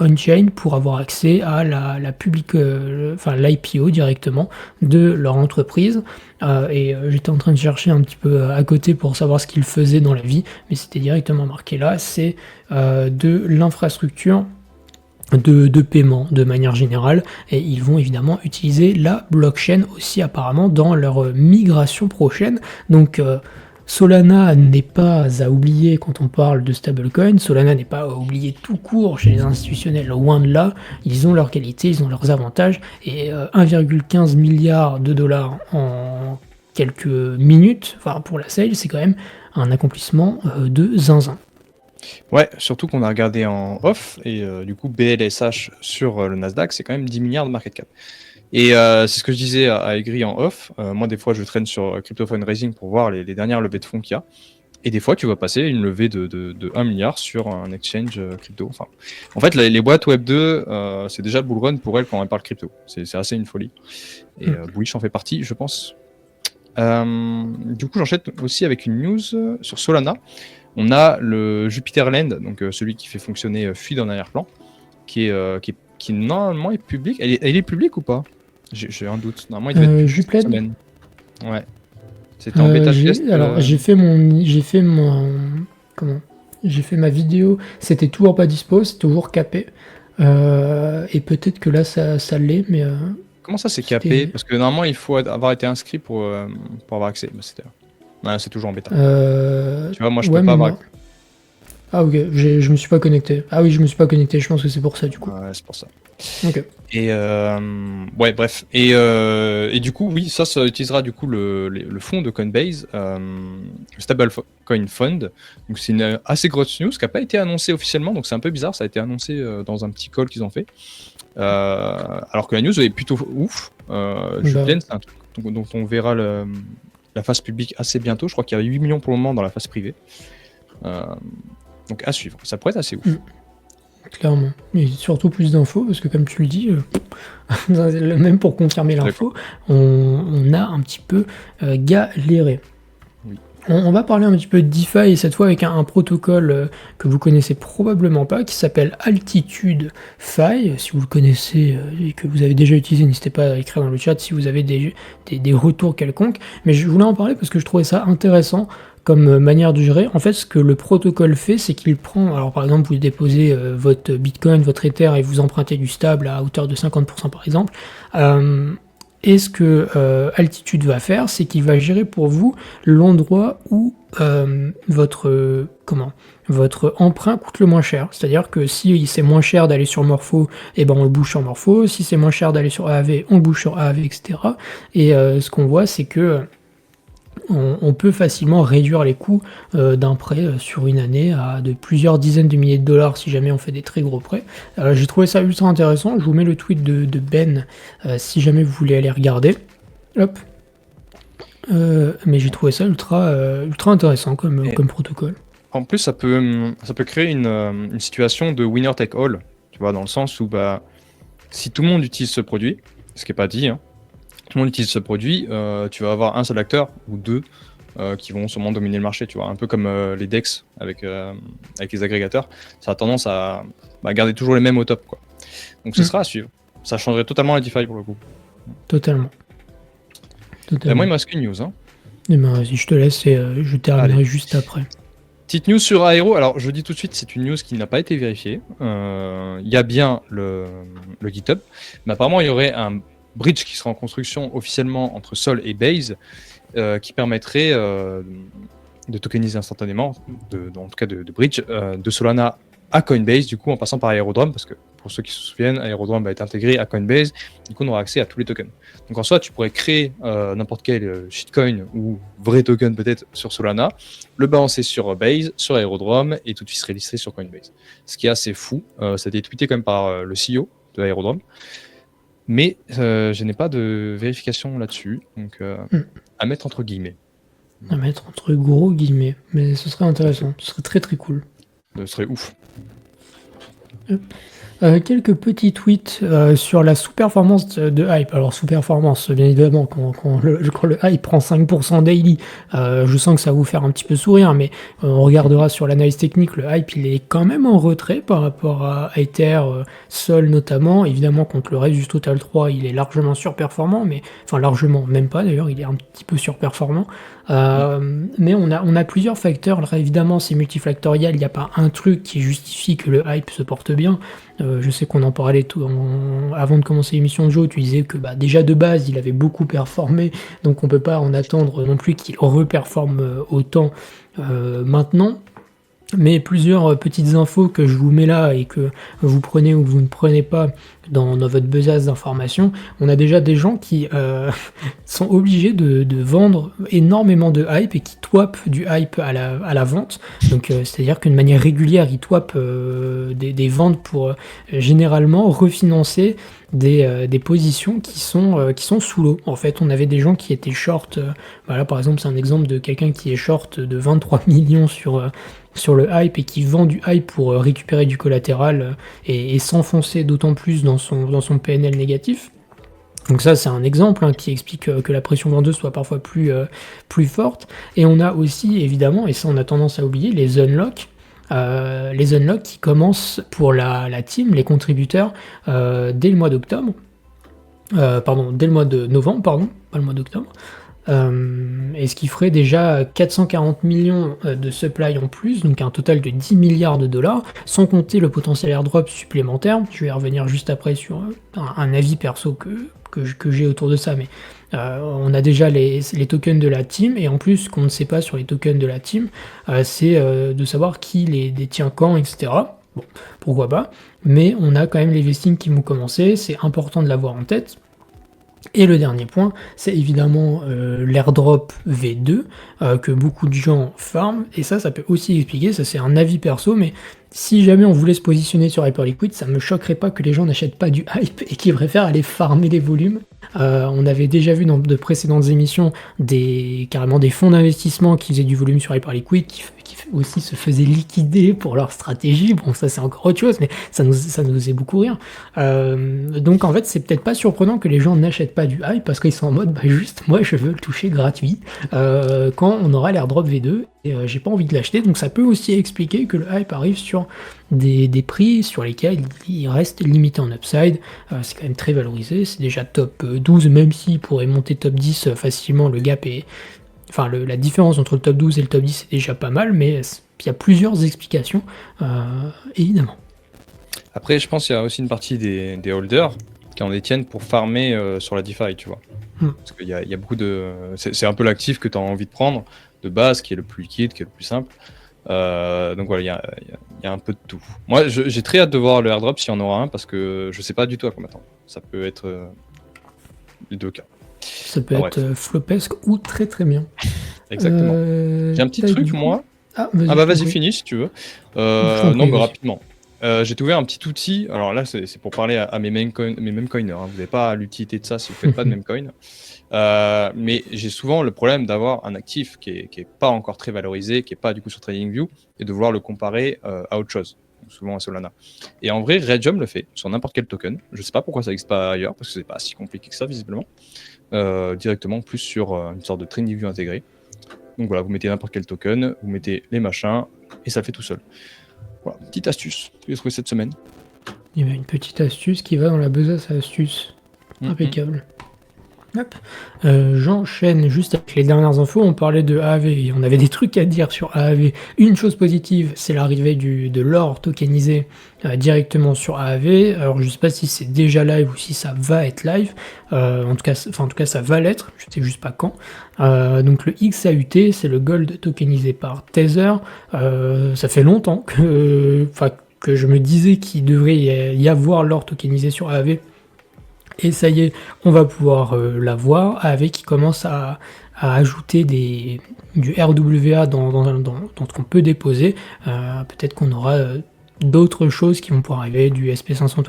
on-chain pour avoir accès à l'IPO directement de leur entreprise. Et j'étais en train de chercher un petit peu à côté pour savoir ce qu'ils faisaient dans la vie, mais c'était directement marqué là. C'est de l'infrastructure de paiement de manière générale, et ils vont évidemment utiliser la blockchain aussi apparemment dans leur migration prochaine. Donc Solana n'est pas à oublier quand on parle de stablecoin, Solana n'est pas à oublier tout court chez les institutionnels, loin de là. Ils ont leurs qualités, ils ont leurs avantages, et 1,15 milliard de dollars en quelques minutes, pour la sale, c'est quand même un accomplissement de zinzin. Ouais, surtout qu'on a regardé en off, et du coup BLSH sur le Nasdaq, c'est quand même 10 milliards de market cap. Et c'est ce que je disais à Aigri en off. Moi, des fois, je traîne sur Crypto Fundraising pour voir les dernières levées de fonds qu'il y a. Et des fois, tu vas passer une levée de 1 milliard sur un exchange crypto. Enfin, en fait, les boîtes Web 2, c'est déjà le bull run pour elles quand on parle crypto. C'est assez une folie. Et Bullish en fait partie, je pense. Du coup, j'enchaîne aussi avec une news sur Solana. On a le Jupiter Land, donc celui qui fait fonctionner Fluid en arrière-plan, qui normalement est public. Elle est publique ou pas? J'ai un doute. Normalement, il devait être public cette semaine. Ouais. C'était en bêta test. Alors, j'ai fait ma vidéo. C'était toujours pas dispo, c'est toujours capé. Et peut-être que là, ça l'est, mais. Comment ça, c'est capé? Parce que normalement, il faut avoir été inscrit pour avoir accès. C'est toujours en bêta. Tu vois, moi, je peux pas avoir. Ah, ok, je me suis pas connecté. Ah oui, je me suis pas connecté, je pense que c'est pour ça, du coup. Ouais, c'est pour ça. Ok. Et ouais, bref. Et du coup, oui, ça utilisera du coup le fonds de Coinbase, le Stablecoin Fund. Donc c'est une assez grosse news qui n'a pas été annoncée officiellement, donc c'est un peu bizarre. Ça a été annoncé dans un petit call qu'ils ont fait. Alors que la news est plutôt ouf. Jupiter, c'est un truc dont on verra la phase publique assez bientôt. Je crois qu'il y a 8 millions pour le moment dans la phase privée. Donc à suivre. Ça pourrait être assez ouf. Clairement. Et surtout plus d'infos, parce que comme tu le dis, même pour confirmer l'info, on a un petit peu galéré. Oui. On va parler un petit peu de DeFi, et cette fois avec un protocole que vous connaissez probablement pas, qui s'appelle Altitude Fi. Si vous le connaissez et que vous avez déjà utilisé, n'hésitez pas à écrire dans le chat si vous avez des retours quelconques. Mais je voulais en parler parce que je trouvais ça intéressant comme manière de gérer. En fait, ce que le protocole fait, c'est qu'il prend, alors par exemple, vous déposez votre Bitcoin, votre Ether, et vous empruntez du stable à hauteur de 50% par exemple. Et ce que Altitude va faire, c'est qu'il va gérer pour vous l'endroit où votre emprunt coûte le moins cher. C'est-à-dire que si c'est moins cher d'aller sur Morpho, eh ben on le bouge sur Morpho. Si c'est moins cher d'aller sur AAV, on le bouge sur AAV, etc. Et ce qu'on voit, c'est que on peut facilement réduire les coûts d'un prêt sur une année à de plusieurs dizaines de milliers de dollars si jamais on fait des très gros prêts. J'ai trouvé ça ultra intéressant. Je vous mets le tweet de Ben si jamais vous voulez aller regarder. Hop. Mais j'ai trouvé ça ultra intéressant comme protocole. En plus, ça peut créer une situation de winner take all, tu vois, dans le sens où si tout le monde utilise ce produit, ce qui n'est pas dit, hein, tout le monde utilise ce produit, tu vas avoir un seul acteur ou deux qui vont sûrement dominer le marché, tu vois, un peu comme les DEX avec les agrégateurs. Ça a tendance à garder toujours les mêmes au top, quoi. Donc ce sera à suivre. Ça changerait totalement la DeFi pour le coup. Totalement. Moi, il me reste qu'une news. Hein. Et ben, vas-y, je te laisse et je terminerai juste après. Petite news sur Aero. Alors, je dis tout de suite, c'est une news qui n'a pas été vérifiée. Il y a bien le GitHub, mais apparemment, il y aurait un bridge qui sera en construction officiellement entre Sol et Base, qui permettrait de tokeniser instantanément, en tout cas de bridge, de Solana à Coinbase, du coup en passant par Aerodrome, parce que pour ceux qui se souviennent, Aerodrome va être intégré à Coinbase, du coup on aura accès à tous les tokens. Donc en soi, tu pourrais créer n'importe quel shitcoin ou vrai token peut-être sur Solana, le balancer sur Base, sur Aerodrome, et tout de suite serait listé sur Coinbase. Ce qui est assez fou, ça a été tweeté quand même par le CEO de Aerodrome. Mais je n'ai pas de vérification là-dessus, donc à mettre entre guillemets. À mettre entre gros guillemets, mais ce serait intéressant, ce serait très très cool. Ce serait ouf. Quelques petits tweets sur la sous-performance de Hype. Alors sous-performance, bien évidemment, quand le Hype prend 5% daily, je sens que ça va vous faire un petit peu sourire, mais on regardera sur l'analyse technique, le Hype il est quand même en retrait par rapport à Ether, Sol notamment. Évidemment contre le reste du Total 3, il est largement surperformant, mais enfin largement, même pas d'ailleurs, il est un petit peu surperformant. Mais on a plusieurs facteurs. Alors évidemment c'est multifactoriel, il n'y a pas un truc qui justifie que le Hype se porte bien. Je sais qu'on en parlait avant de commencer l'émission de Joe, tu disais que déjà de base il avait beaucoup performé, donc on peut pas en attendre non plus qu'il reperforme autant maintenant. Mais plusieurs petites infos que je vous mets là et que vous prenez ou que vous ne prenez pas dans votre besace d'informations. On a déjà des gens qui sont obligés de vendre énormément de hype et qui twapent du hype à la vente. Donc c'est-à-dire qu'une manière régulière, ils twapent des ventes pour généralement refinancer des positions qui sont sous l'eau. En fait, on avait des gens qui étaient short. Voilà, par exemple, c'est un exemple de quelqu'un qui est short de 23 millions sur le hype et qui vend du hype pour récupérer du collatéral et s'enfoncer d'autant plus dans son PNL négatif. Donc ça, c'est un exemple qui explique que la pression vendeuse soit parfois plus forte. Et on a aussi, évidemment, et ça on a tendance à oublier, les unlocks. Les unlocks qui commencent pour la team, les contributeurs, dès le mois d'octobre. Dès le mois de novembre, pardon, pas le mois d'octobre. Et ce qui ferait déjà 440 millions de supply en plus, donc un total de 10 milliards de dollars, sans compter le potentiel airdrop supplémentaire. Je vais y revenir juste après sur un avis perso que j'ai autour de ça, mais on a déjà les tokens de la team, et en plus, ce qu'on ne sait pas sur les tokens de la team, c'est de savoir qui les détient quand, etc. Bon, pourquoi pas, mais on a quand même les vestings qui vont commencer, c'est important de l'avoir en tête. Et le dernier point, c'est évidemment l'airdrop V2 que beaucoup de gens farment, et ça peut aussi expliquer, ça c'est un avis perso, mais si jamais on voulait se positionner sur Hyperliquid, ça me choquerait pas que les gens n'achètent pas du hype et qu'ils préfèrent aller farmer les volumes. On avait déjà vu dans de précédentes émissions carrément des fonds d'investissement qui faisaient du volume sur Hyperliquid, qui aussi se faisaient liquider pour leur stratégie. Bon, ça c'est encore autre chose, mais ça nous faisait beaucoup rire. Donc en fait, c'est peut-être pas surprenant que les gens n'achètent pas du hype parce qu'ils sont en mode, juste moi je veux le toucher gratuit quand on aura l'airdrop V2 et j'ai pas envie de l'acheter. Donc ça peut aussi expliquer que le hype arrive sur des prix sur lesquels il reste limité en upside. C'est quand même très valorisé, c'est déjà top 12, même s'il pourrait monter top 10 facilement. Le gap est... Enfin, la différence entre le top 12 et le top 10 est déjà pas mal, mais il y a plusieurs explications, évidemment. Après, je pense qu'il y a aussi une partie des holders qui en détiennent pour farmer sur la DeFi, tu vois. Parce qu'il y a beaucoup de... C'est un peu l'actif que tu as envie de prendre, de base, qui est le plus liquide, qui est le plus simple. Donc voilà, il y a un peu de tout. Moi, j'ai très hâte de voir le airdrop s'il y en aura un, parce que je sais pas du tout à quoi m'attendre. Ça peut être les deux cas. Ça peut être flopesque ou très très bien. Exactement. J'ai un petit truc, moi. Vas-y, finis si tu veux. Non, mais rapidement. J'ai trouvé un petit outil. Alors là, c'est pour parler à mes memecoiners. Vous n'avez pas l'utilité de ça si vous ne faites pas de memecoin. Mais j'ai souvent le problème d'avoir un actif qui est pas encore très valorisé, qui est pas du coup sur TradingView, et de vouloir le comparer à autre chose, souvent à Solana. Et en vrai, Redium le fait sur n'importe quel token. Je sais pas pourquoi ça n'existe pas ailleurs, parce que c'est pas si compliqué que ça visiblement. Directement plus sur une sorte de TradingView intégré. Donc voilà, vous mettez n'importe quel token, vous mettez les machins, et ça le fait tout seul. Voilà, petite astuce que j'ai trouvé cette semaine. Il y a une petite astuce qui va dans la besace à astuce. Impeccable. Hop. J'enchaîne juste avec les dernières infos. On parlait de AAV et on avait des trucs à dire sur AAV. Une chose positive, c'est l'arrivée de l'or tokenisé directement sur AAV. Alors je sais pas si c'est déjà live ou si ça va être live. En tout cas ça va l'être. Je sais juste pas quand. Donc le XAUT, c'est le gold tokenisé par Tether. Ça fait longtemps que je me disais qu'il devrait y avoir l'or tokenisé sur AAV. Et ça y est, on va pouvoir l'avoir avec qui commence à ajouter du RWA dans ce qu'on peut déposer. Peut-être qu'on aura d'autres choses qui vont pouvoir arriver, du SP500,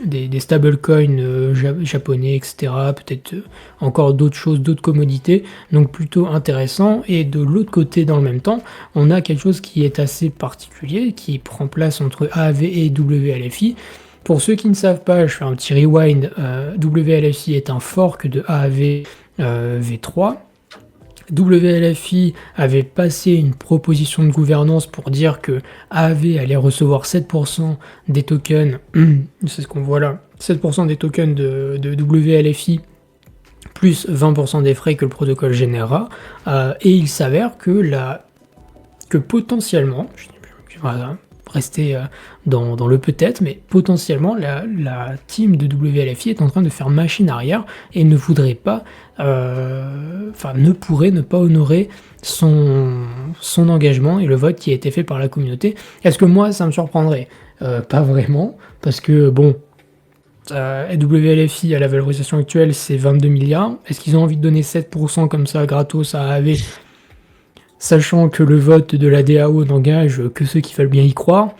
des stablecoins japonais, etc. Peut-être encore d'autres choses, d'autres commodités, donc plutôt intéressant. Et de l'autre côté, dans le même temps, on a quelque chose qui est assez particulier, qui prend place entre AAV et WLFI. Pour ceux qui ne savent pas, je fais un petit rewind. WLFI est un fork de AAV V3. WLFI avait passé une proposition de gouvernance pour dire que AAV allait recevoir 7% des tokens, c'est ce qu'on voit là, 7% des tokens de WLFI, plus 20% des frais que le protocole générera, et il s'avère que potentiellement, rester dans le peut-être, mais potentiellement la team de WLFI est en train de faire machine arrière et ne voudrait pas, ne pourrait ne pas honorer son engagement et le vote qui a été fait par la communauté. Est-ce que moi ça me surprendrait? Pas vraiment, parce que bon, WLFI à la valorisation actuelle c'est 22 milliards. Est-ce qu'ils ont envie de donner 7% comme ça gratos à AV, sachant que le vote de la DAO n'engage que ceux qui veulent bien y croire?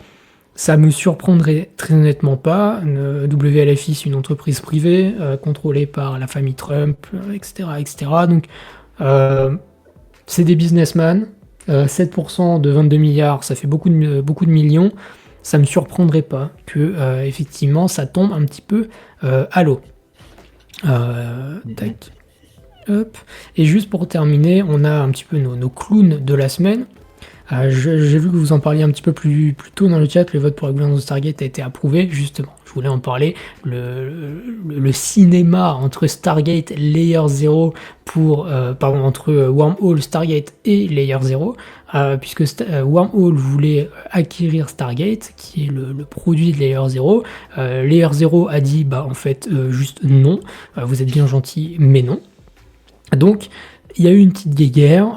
Ça me surprendrait très honnêtement pas. WLFI c'est une entreprise privée contrôlée par la famille Trump, etc., etc. Donc c'est des businessmen. 7% de 22 milliards, ça fait beaucoup de millions. Ça me surprendrait pas que effectivement ça tombe un petit peu à l'eau. Tac. Hop. Et juste pour terminer, on a un petit peu nos clowns de la semaine. J'ai vu que vous en parliez un petit peu plus tôt dans le chat. Le vote pour la gouvernance de Stargate a été approuvé, justement. Je voulais en parler. Le cinéma entre Stargate, Layer 0 entre Wormhole, Stargate et Layer 0, puisque Wormhole voulait acquérir Stargate, qui est le produit de Layer 0. Layer 0 a dit, en fait, juste non. Vous êtes bien gentil, mais non. Donc, il y a eu une petite guéguerre.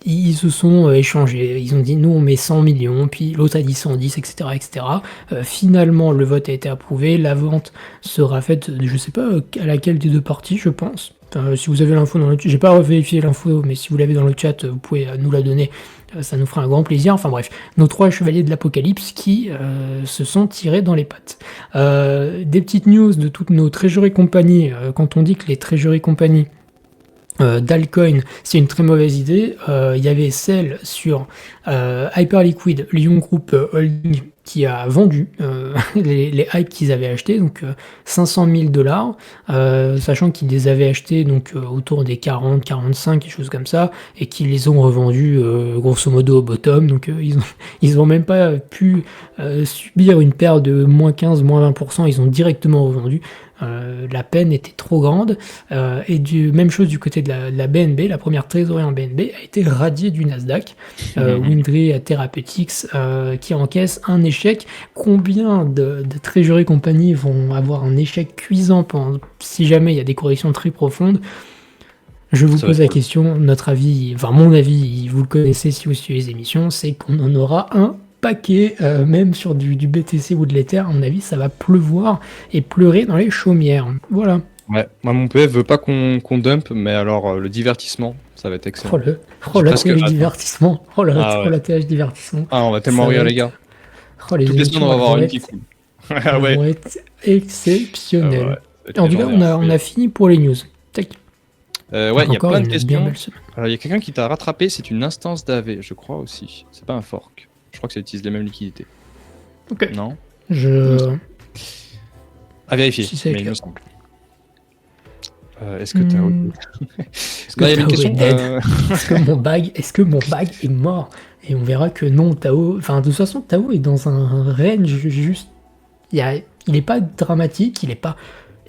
Ils se sont échangés, ils ont dit nous on met 100 millions, puis l'autre a dit 110, etc. etc. Finalement le vote a été approuvé, la vente sera faite, je sais pas à laquelle des deux parties je pense. Enfin, si vous avez l'info dans le chat, j'ai pas vérifié l'info, mais si vous l'avez dans le chat, vous pouvez nous la donner, ça nous fera un grand plaisir. Enfin bref, nos 3 chevaliers de l'apocalypse qui se sont tirés dans les pattes. Des petites news de toutes nos treasury compagnies, quand on dit que les treasury compagnies d'Alcoin, c'est une très mauvaise idée. Il y avait celle sur Hyperliquid, Lyon Group Holding, qui a vendu les hypes qu'ils avaient achetés, donc 500 000 $, sachant qu'ils les avaient achetés donc autour des 40, 45, quelque chose comme ça, et qu'ils les ont revendus grosso modo au bottom. Donc ils ont même pas pu subir une perte de moins 15, moins 20%, ils ont directement revendu. La peine était trop grande, et même chose du côté de la BNB, la première trésorerie en BNB a été radiée du Nasdaq. Windry Therapeutics qui encaisse un échec. Combien de treasury compagnies vont avoir un échec cuisant si jamais il y a des corrections très profondes? Je vous pose la question, notre avis, mon avis, vous le connaissez si vous suivez les émissions, c'est qu'on en aura un paquet, même sur du BTC ou de l'Ether. À mon avis, ça va pleuvoir et pleurer dans les chaumières. Voilà. Ouais, moi mon PF veut pas qu'on dump, mais alors le divertissement, ça va être excellent. La TH divertissement. La TH divertissement. Ah, on va tellement rire, les gars. Toutes les semaines, on va avoir une qui coule. Elles vont être exceptionnelles. En tout cas, on a fini pour les news. Tac. Il y a plein de questions. Il y a quelqu'un qui t'a rattrapé, c'est une instance d'AV, je crois aussi. C'est pas un fork. Je crois que ça utilise les mêmes liquidités. Ok. Non. À vérifier, si mais il me semble. Est-ce que Tao il y a une question. Est-ce que mon bag est mort? Et on verra que non, Tao. Enfin, de toute façon, Tao est dans un range juste. Il n'est pas dramatique, il n'est pas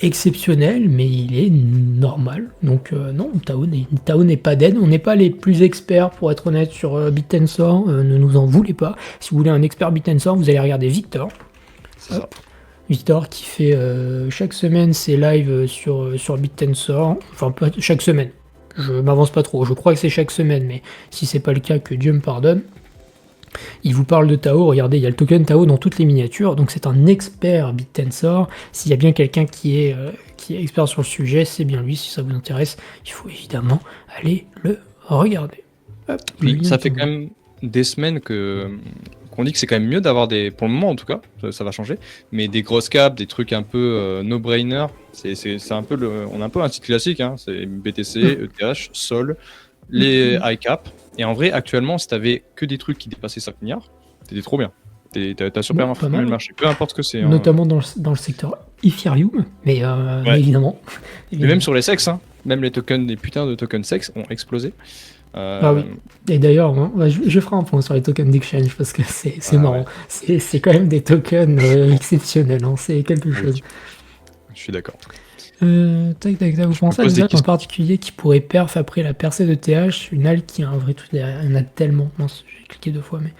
exceptionnel, mais il est normal. Donc non, Tao n'est pas dead. On n'est pas les plus experts, pour être honnête, sur BitTensor. Ne nous en voulez pas. Si vous voulez un expert BitTensor, vous allez regarder Victor. C'est ça. Victor qui fait chaque semaine ses lives sur BitTensor. Enfin, pas chaque semaine. Je m'avance pas trop. Je crois que c'est chaque semaine, mais si c'est pas le cas, que Dieu me pardonne. Il vous parle de Tao. Regardez, il y a le token Tao dans toutes les miniatures. Donc c'est un expert BitTensor. S'il y a bien quelqu'un qui est expert sur le sujet, c'est bien lui. Si ça vous intéresse, il faut évidemment aller le regarder. Hop, oui, ça fait quand même des semaines qu'on dit que c'est quand même mieux d'avoir pour le moment en tout cas, ça va changer, mais des grosses caps, des trucs un peu no-brainer, c'est un peu on a un peu un titre classique, hein, c'est BTC, ETH, Sol, les high cap, et en vrai actuellement si t'avais que des trucs qui dépassaient 5 milliards, t'étais trop bien, t'as super bien fait le marché, peu importe ce que c'est. Notamment dans le secteur Ethereum, mais évidemment. Mais même sur les SEX, hein, même les putains de tokens SEX ont explosé. Ah oui. Et d'ailleurs, je ferai un point sur les tokens d'exchange parce que c'est marrant. Ouais. C'est quand même des tokens exceptionnels. Hein. C'est quelque chose. Je suis d'accord. Tac, tac, tac. Vous Je me pensez à pose des des altes en questions. particulier qui pourraient perf après la percée de TH? Une halte qui a un vrai truc derrière. Il y en a tellement. Mince, j'ai cliqué 2 fois, mais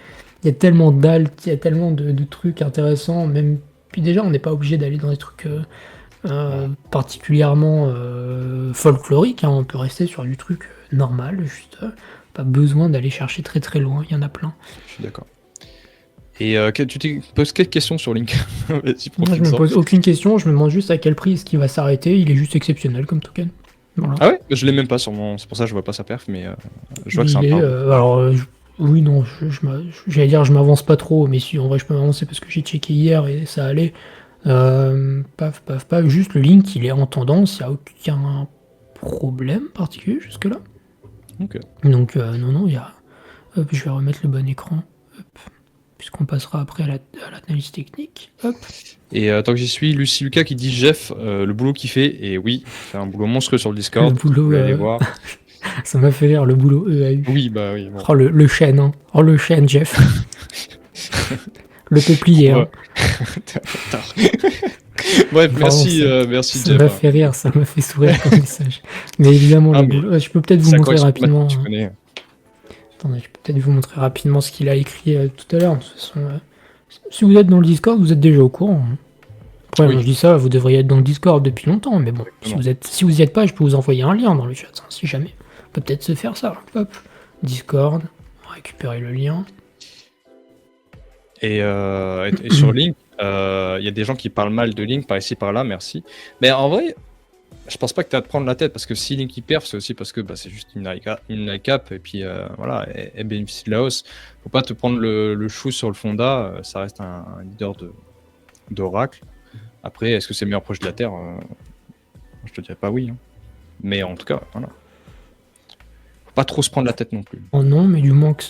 il y a tellement d'altes, il y a tellement de trucs intéressants. Même. Puis déjà, on n'est pas obligé d'aller dans des trucs particulièrement folkloriques, hein. On peut rester sur du truc normal, juste pas besoin d'aller chercher très très loin. Il y en a plein. Je suis d'accord. Et tu te poses quelle question sur Link? Vas-y, Moi, je profite me ça. pose aucune question. Je me demande juste à quel prix est-ce qu'il va s'arrêter. Il est juste exceptionnel comme token. Voilà. Ah ouais? Je l'ai même pas sur mon. C'est pour ça que je vois pas sa perf, mais je vois que c'est un Il peu est, un beau. alors, oui, non, j'allais dire je m'avance pas trop, mais si, en vrai, je peux m'avancer parce que j'ai checké hier et ça allait. Paf, paf, paf. Juste le link, il est en tendance, il n'y a aucun problème particulier jusque-là. Ok. Donc, non, non, il y a. Hop, je vais remettre le bon écran. Hop, puisqu'on passera après à l'analyse technique. Hop. Et tant que j'y suis, Lucie Lucas qui dit Jeff, le boulot qu'il fait, et oui, il fait un boulot monstrueux sur le Discord. Le boulot, Vous pouvez aller voir. ça m'a fait rire, le boulot EAU. Oui, bah oui. Bon. Oh, le chêne, hein. Oh, le chêne, Jeff. Le peuplier, hein. Bref, Pardon, merci, merci ça Jeff. m'a fait rire, ça m'a fait sourire comme message. Mais évidemment, Ah, le mais boulot. Je peux peut-être vous C'est la montrer correction rapidement. automatique, tu connais. Attendez, je peux peut-être vous montrer rapidement ce qu'il a écrit tout à l'heure. De toute façon, si vous êtes dans le Discord, vous êtes déjà au courant, hein. Après, Oui. je dis ça, vous devriez être dans le Discord depuis longtemps, mais bon, si vous y êtes pas, je peux vous envoyer un lien dans le chat, hein, si jamais. On peut peut-être se faire ça. Hop, Discord, récupérer le lien. Et sur Link, il y a des gens qui parlent mal de Link par ici, par là, merci. Mais en vrai, je pense pas que tu as à te prendre la tête, parce que si Link y perf, c'est aussi parce que c'est juste une high cap, et puis voilà, elle bénéficie de la hausse. Faut pas te prendre le chou sur le Fonda, ça reste un leader d'Oracle. Après, est-ce que c'est le meilleur proche de la Terre? Je te dirais pas oui. Hein. Mais en tout cas, voilà. Faut pas trop se prendre la tête non plus. Oh non, mais du moment que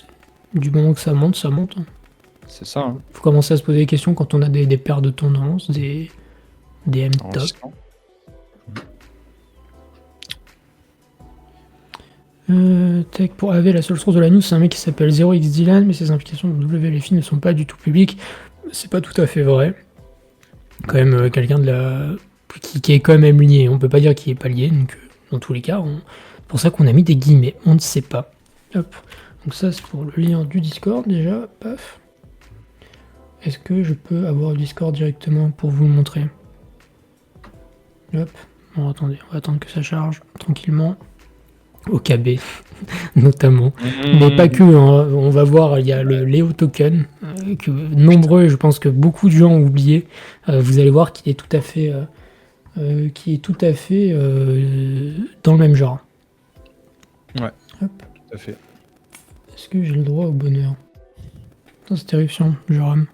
ça monte, ça monte. Hein. C'est ça. Hein. Faut commencer à se poser des questions quand on a des paires de tendances, des M-top. Tech pour AV, la seule source de la news, c'est un mec qui s'appelle 0x Dylan, mais ses implications dans WLFI ne sont pas du tout publiques. C'est pas tout à fait vrai. Quand même, quelqu'un qui est quand même lié. On peut pas dire qu'il est pas lié, donc dans tous les cas, c'est pour ça qu'on a mis des guillemets. On ne sait pas. Hop. Donc ça, c'est pour le lien du Discord déjà. Paf. Est-ce que je peux avoir le Discord directement pour vous le montrer? Hop. Bon, attendez, on va attendre que ça charge tranquillement. Au KB, notamment. Mais pas que, hein. On va voir, il y a le Léo Token, que nombreux, je pense que beaucoup de gens ont oublié. Vous allez voir qu'il est tout à fait, dans le même genre. Ouais, hop. Tout à fait. Est-ce que j'ai le droit au bonheur? C'est terrifiant, je rame.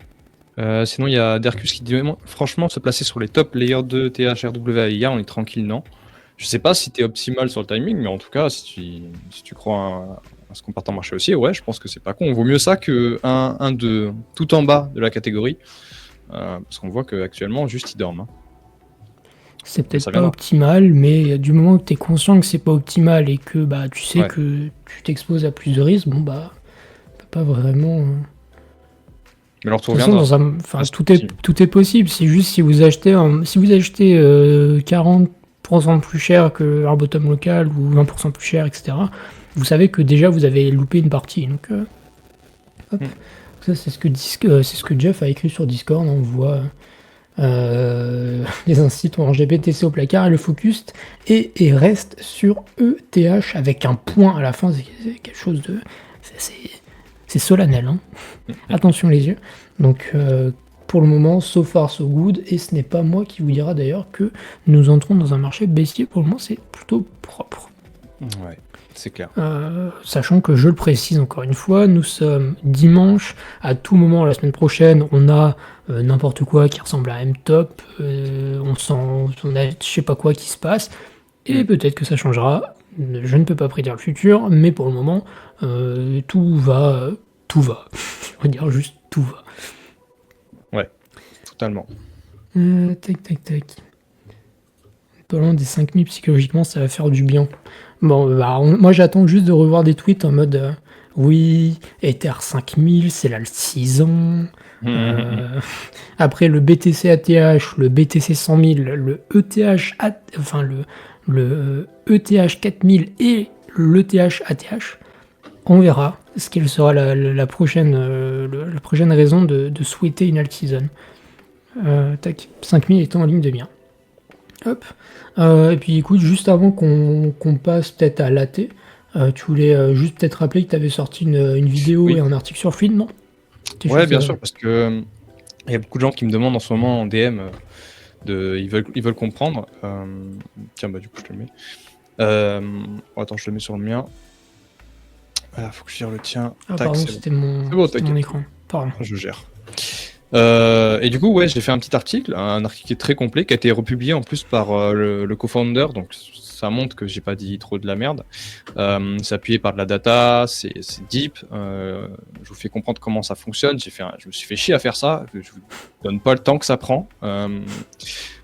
Sinon, il y a Derkus qui dit franchement, se placer sur les top layers de THRWAIA, on est tranquille, non? Je sais pas si t'es optimal sur le timing, mais en tout cas, si tu crois à ce qu'on part en marché aussi, ouais, je pense que c'est pas con. Vaut mieux ça que un de tout en bas de la catégorie, parce qu'on voit qu'actuellement, juste ils dorment. Hein. C'est peut-être pas optimal, mais du moment que tu es conscient que c'est pas optimal et que tu sais que tu t'exposes à plus de risques, bon peut pas vraiment. Mais alors tout reviendra. Tout est possible. C'est juste si vous achetez 40% plus cher qu'un bottom local ou 20% plus cher, etc. Vous savez que déjà vous avez loupé une partie. Donc, hop. Ça c'est ce que Jeff a écrit sur Discord. On voit les incites ont rangé BTC au placard et le focus et reste sur ETH avec un point à la fin. C'est quelque chose de c'est solennel. Hein. Attention les yeux. Donc pour le moment, so far so good, et ce n'est pas moi qui vous dira d'ailleurs que nous entrons dans un marché baissier. Pour le moment, c'est plutôt propre. Ouais, c'est clair. Sachant que je le précise encore une fois, nous sommes dimanche, à tout moment la semaine prochaine, on a n'importe quoi qui ressemble à M-Top, on a je sais pas quoi qui se passe, et peut-être que ça changera. Je ne peux pas prédire le futur, mais pour le moment, tout va. On va dire juste tout va. Ouais, totalement. Tac. Pas loin des 5000 psychologiquement, ça va faire du bien. Bon, moi j'attends juste de revoir des tweets en mode Oui, Ether 5000, c'est là le 6 ans. Après le BTC ATH, le BTC 100 000, le ETH, enfin le ETH 4000 et l'ETH ATH. On verra ce quelle sera la prochaine raison de souhaiter une alt-season. Tac, 5000 étant en ligne de bien. Hop. Et puis écoute, juste avant qu'on passe peut-être à l'AT, tu voulais juste peut-être rappeler que tu avais sorti une vidéo Oui. et un article sur Fluide, non? Ouais, bien sûr, parce que il y a beaucoup de gens qui me demandent en ce moment en DM, ils veulent comprendre. Tiens, bah du coup, je te le mets. Attends, je le mets sur le mien. Ah, faut que je gère le tien. Ah, Tac, pardon, c'est bon. c'était mon, C'est bon, c'était mon t'inquiète. écran. Pardon. Je gère. Et du coup, ouais, j'ai fait un petit article, un article qui est très complet, qui a été republié en plus par le co-founder, donc ça montre que j'ai pas dit trop de la merde. C'est appuyé par de la data, c'est deep. Je vous fais comprendre comment ça fonctionne. Je me suis fait chier à faire ça. Je vous donne pas le temps que ça prend.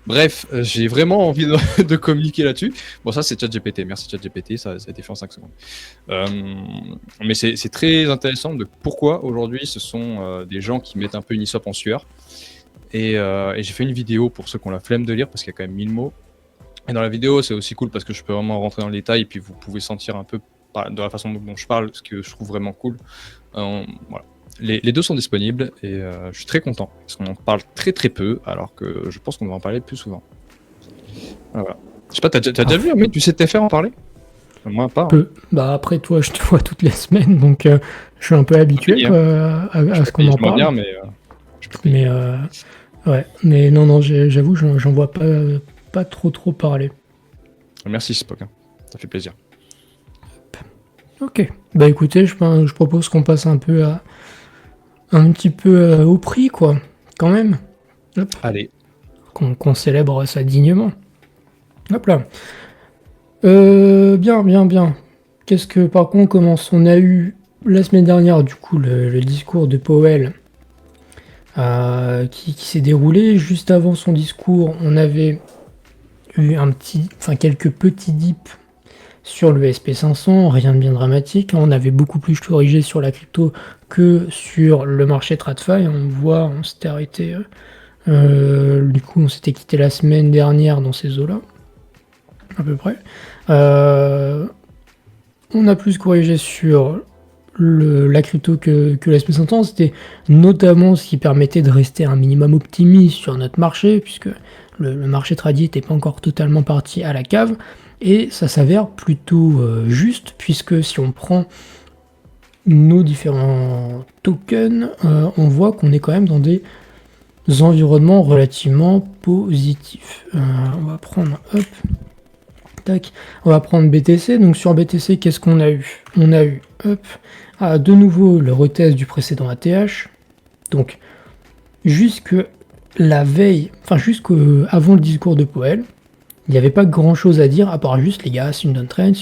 Bref, j'ai vraiment envie de communiquer là-dessus. Bon, ça c'est ChatGPT. Merci ChatGPT, ça a été fait en 5 secondes. Mais c'est très intéressant de pourquoi aujourd'hui ce sont des gens qui mettent un peu Uniswap en sueur. Et j'ai fait une vidéo pour ceux qui ont la flemme de lire parce qu'il y a quand même 1000 mots. Et dans la vidéo, c'est aussi cool parce que je peux vraiment rentrer dans le détail et puis vous pouvez sentir un peu de la façon dont je parle ce que je trouve vraiment cool. Voilà. Les deux sont disponibles et je suis très content parce qu'on en parle très très peu alors que je pense qu'on va en parler plus souvent. Voilà. Je sais pas, t'as déjà vu un mec du CTFR en parler? Moi, pas. Hein. Peu. Bah après, toi, je te vois toutes les semaines, donc je suis un peu habitué quoi, à ce qu'on en parle. Bien, mais ouais. Mais non, j'avoue, j'en vois pas trop parler. Merci Spock, hein. Ça fait plaisir. Ok. Bah écoutez, je propose qu'on passe un petit peu au prix, quoi. Quand même. Hop. Allez. Qu'on célèbre ça dignement. Hop là. Bien. Qu'est-ce que, par contre, on a eu la semaine dernière, du coup, le discours de Powell qui s'est déroulé. Juste avant son discours, on avait eu quelques petits dips sur le SP500, rien de bien dramatique. On avait beaucoup plus corrigé sur la crypto que sur le marché TradFi. On s'était arrêté. Du coup, on s'était quitté la semaine dernière dans ces eaux-là, à peu près. On a plus corrigé sur la crypto que le SP500. C'était notamment ce qui permettait de rester un minimum optimiste sur notre marché, puisque le marché tradit n'était pas encore totalement parti à la cave. Et ça s'avère plutôt juste, puisque si on prend nos différents tokens, on voit qu'on est quand même dans des environnements relativement positifs. On va prendre, on va prendre BTC. Donc sur BTC, qu'est-ce qu'on a eu? On a eu, de nouveau le retest du précédent ATH. Donc jusque la veille, jusqu'avant le discours de Powell, il n'y avait pas grand chose à dire à part juste les gars, c'est une downtrend.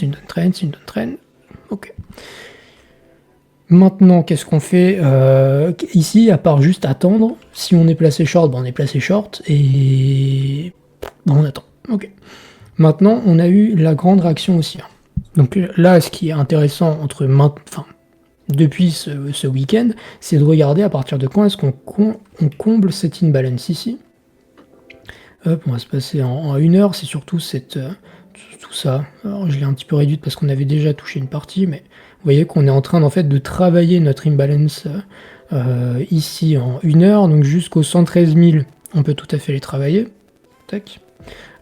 Ok. Maintenant, qu'est-ce qu'on fait ici, à part juste attendre? Si on est placé short, on est placé short et on attend. Ok. Maintenant, on a eu la grande réaction aussi. Donc là, ce qui est intéressant depuis ce week-end, c'est de regarder à partir de quand est-ce qu'on comble cette imbalance ici. Hop, on va se passer en 1 heure, c'est surtout tout ça. Alors je l'ai un petit peu réduite parce qu'on avait déjà touché une partie, mais vous voyez qu'on est en train de travailler notre imbalance ici en 1 heure, donc jusqu'aux 113 000, on peut tout à fait les travailler. Tac.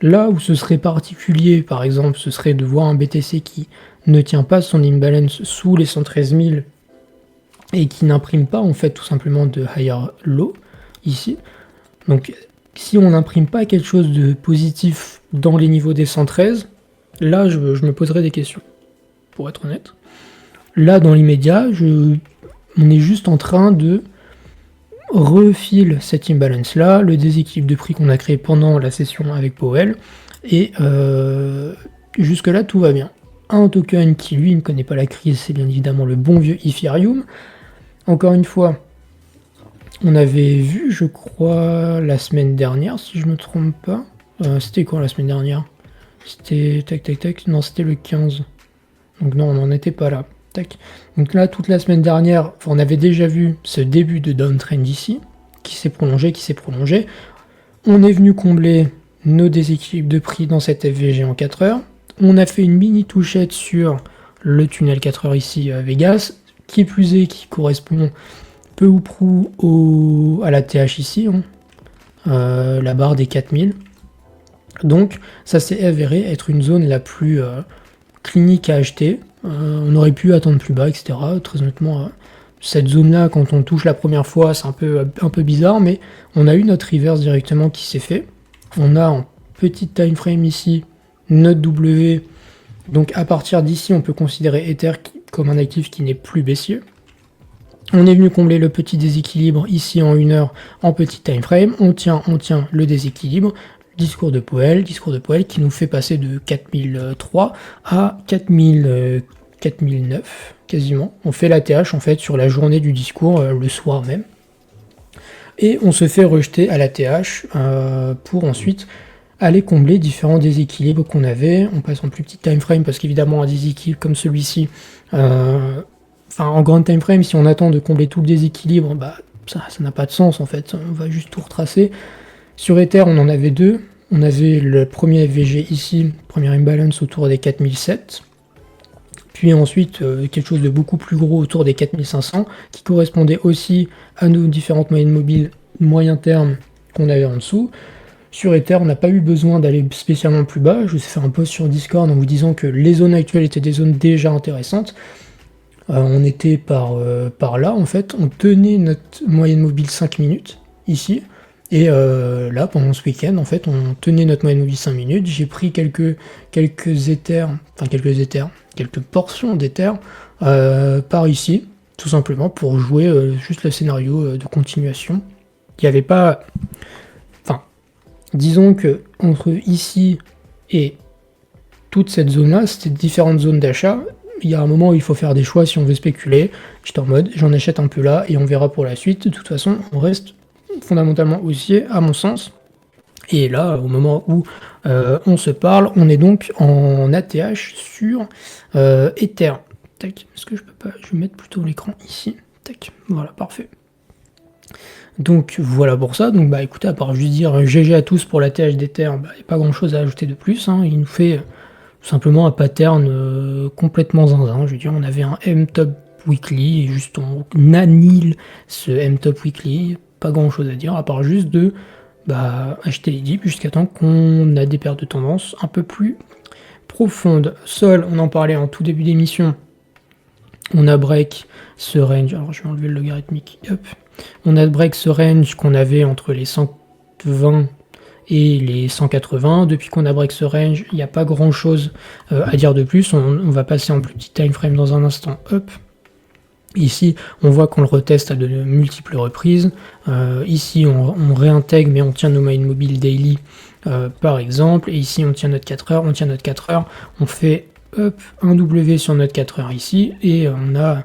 Là où ce serait particulier, par exemple, ce serait de voir un BTC qui ne tient pas son imbalance sous les 113 000 et qui n'imprime pas en fait tout simplement de higher low ici. Donc si on n'imprime pas quelque chose de positif dans les niveaux des 113, là je me poserai des questions, pour être honnête. Là dans l'immédiat, on est juste en train de refile cette imbalance là, le déséquilibre de prix qu'on a créé pendant la session avec Powell, et jusque là tout va bien. Un token qui lui ne connaît pas la crise, c'est bien évidemment le bon vieux Ethereum. Encore une fois, on avait vu, je crois, la semaine dernière, si je me trompe pas. C'était quoi la semaine dernière? C'était non, c'était le 15. Donc non, on n'en était pas là. Tac. Donc là, toute la semaine dernière, on avait déjà vu ce début de downtrend ici, qui s'est prolongé. On est venu combler nos déséquilibres de prix dans cette FVG en 4 heures. On a fait une mini touchette sur le tunnel 4 heures ici à Vegas, qui plus est, qui correspond peu ou prou à la TH ici, la barre des 4000. Donc ça s'est avéré être une zone la plus clinique à acheter. On aurait pu attendre plus bas, etc. Très honnêtement, cette zone-là, quand on touche la première fois, c'est un peu bizarre, mais on a eu notre reverse directement qui s'est fait. On a en petit time frame ici notre W. Donc à partir d'ici, on peut considérer Ether comme un actif qui n'est plus baissier. On est venu combler le petit déséquilibre ici en 1 heure en petit time frame. On tient le déséquilibre. Discours de Powell qui nous fait passer de 4003 à 4009 quasiment. On fait la TH en fait sur la journée du discours, le soir même. Et on se fait rejeter à la TH pour ensuite aller combler différents déséquilibres qu'on avait. On passe en plus petit time frame parce qu'évidemment un déséquilibre comme celui-ci, en grand time frame, si on attend de combler tout le déséquilibre, ça n'a pas de sens en fait. On va juste tout retracer. Sur Ether, on en avait 2. On avait le premier FVG ici, premier imbalance autour des 4007. Puis ensuite, quelque chose de beaucoup plus gros autour des 4500, qui correspondait aussi à nos différentes moyennes mobiles moyen terme qu'on avait en dessous. Sur Ether, on n'a pas eu besoin d'aller spécialement plus bas. Je vous ai fait un post sur Discord en vous disant que les zones actuelles étaient des zones déjà intéressantes. On était par là, en fait. On tenait notre moyenne mobile 5 minutes, ici. Et là, pendant ce week-end, en fait, on tenait notre moyenne mobile 5 minutes. J'ai pris quelques portions d'éther par ici, tout simplement, pour jouer juste le scénario de continuation. Il n'y avait pas... disons que entre ici et toute cette zone-là, c'était différentes zones d'achat. Il y a un moment où il faut faire des choix si on veut spéculer. J'étais en mode, j'en achète un peu là et on verra pour la suite. De toute façon, on reste fondamentalement haussier, à mon sens. Et là, au moment où on se parle, on est donc en ATH sur Ether. Tac, est-ce que je peux pas... Je vais mettre plutôt l'écran ici. Tac, voilà, parfait. Donc voilà pour ça. Donc écoutez, à part juste dire GG à tous pour l'ATH d'Ether, il n'y a pas grand chose à ajouter de plus. Il nous fait tout simplement un pattern complètement zinzin. Je veux dire, on avait un M-Top Weekly et juste on annule ce M-Top Weekly. Pas grand chose à dire, à part juste de acheter les dips jusqu'à temps qu'on a des pertes de tendance un peu plus profondes. Sol, on en parlait en tout début d'émission. On a break ce range. Alors je vais enlever le logarithmique. Hop. On a break ce range qu'on avait entre les 120 et les 180. Depuis qu'on a break ce range, il n'y a pas grand chose à dire de plus. On va passer en plus petit time frame dans un instant. Hop. Ici, on voit qu'on le reteste à de multiples reprises. Ici, on réintègre, mais on tient nos moyennes mobiles daily, par exemple. Et ici, on tient notre 4 heures. On fait hop, un W sur notre 4 heures ici. Et on a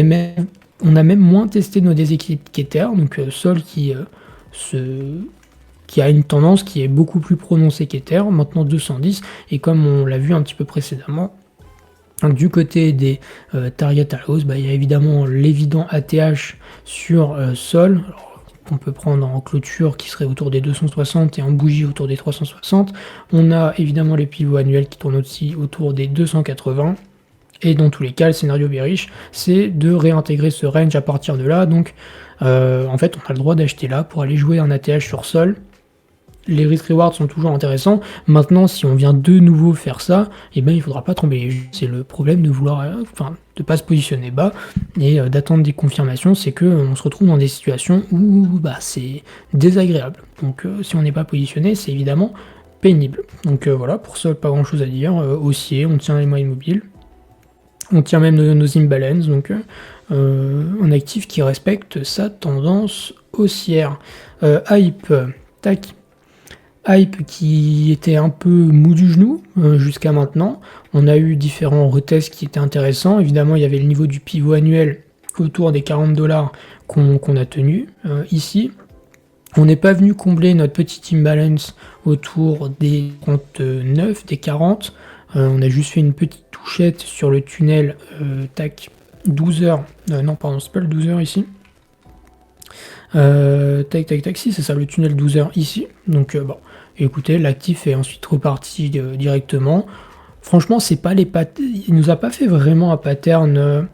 même moins testé nos déséquilibres qu'Ether. Donc, Sol qui a une tendance qui est beaucoup plus prononcée qu'Ether. Maintenant, 210. Et comme on l'a vu un petit peu précédemment, du côté des targets à la hausse, il y a évidemment l'évident ATH sur Sol, qu'on peut prendre en clôture qui serait autour des 260 et en bougie autour des 360. On a évidemment les pivots annuels qui tournent aussi autour des 280. Et dans tous les cas, le scénario bearish, c'est de réintégrer ce range à partir de là. Donc en fait, on a le droit d'acheter là pour aller jouer un ATH sur Sol. Les risk-rewards sont toujours intéressants. Maintenant, si on vient de nouveau faire ça, il ne faudra pas trembler. C'est le problème de vouloir, de pas se positionner bas et d'attendre des confirmations, c'est qu'on se retrouve dans des situations où c'est désagréable. Donc si on n'est pas positionné, c'est évidemment pénible. Donc voilà, pour ça, pas grand chose à dire. Haussier, on tient les moyennes mobiles. On tient même nos imbalances, donc un actif qui respecte sa tendance haussière. Hype, tac. Hype qui était un peu mou du genou jusqu'à maintenant. On a eu différents retests qui étaient intéressants. Évidemment, il y avait le niveau du pivot annuel autour des $40 qu'on a tenu ici. On n'est pas venu combler notre petit imbalance autour des 39, des 40. On a juste fait une petite touchette sur le tunnel, tac, 12 heures. Non, pardon, c'est pas le 12 heures ici. Tac, tac, tac, si, c'est ça, le tunnel 12 heures ici. Donc, bon, écoutez, l'actif est ensuite reparti directement. Franchement, c'est pas les il nous a pas fait vraiment un pattern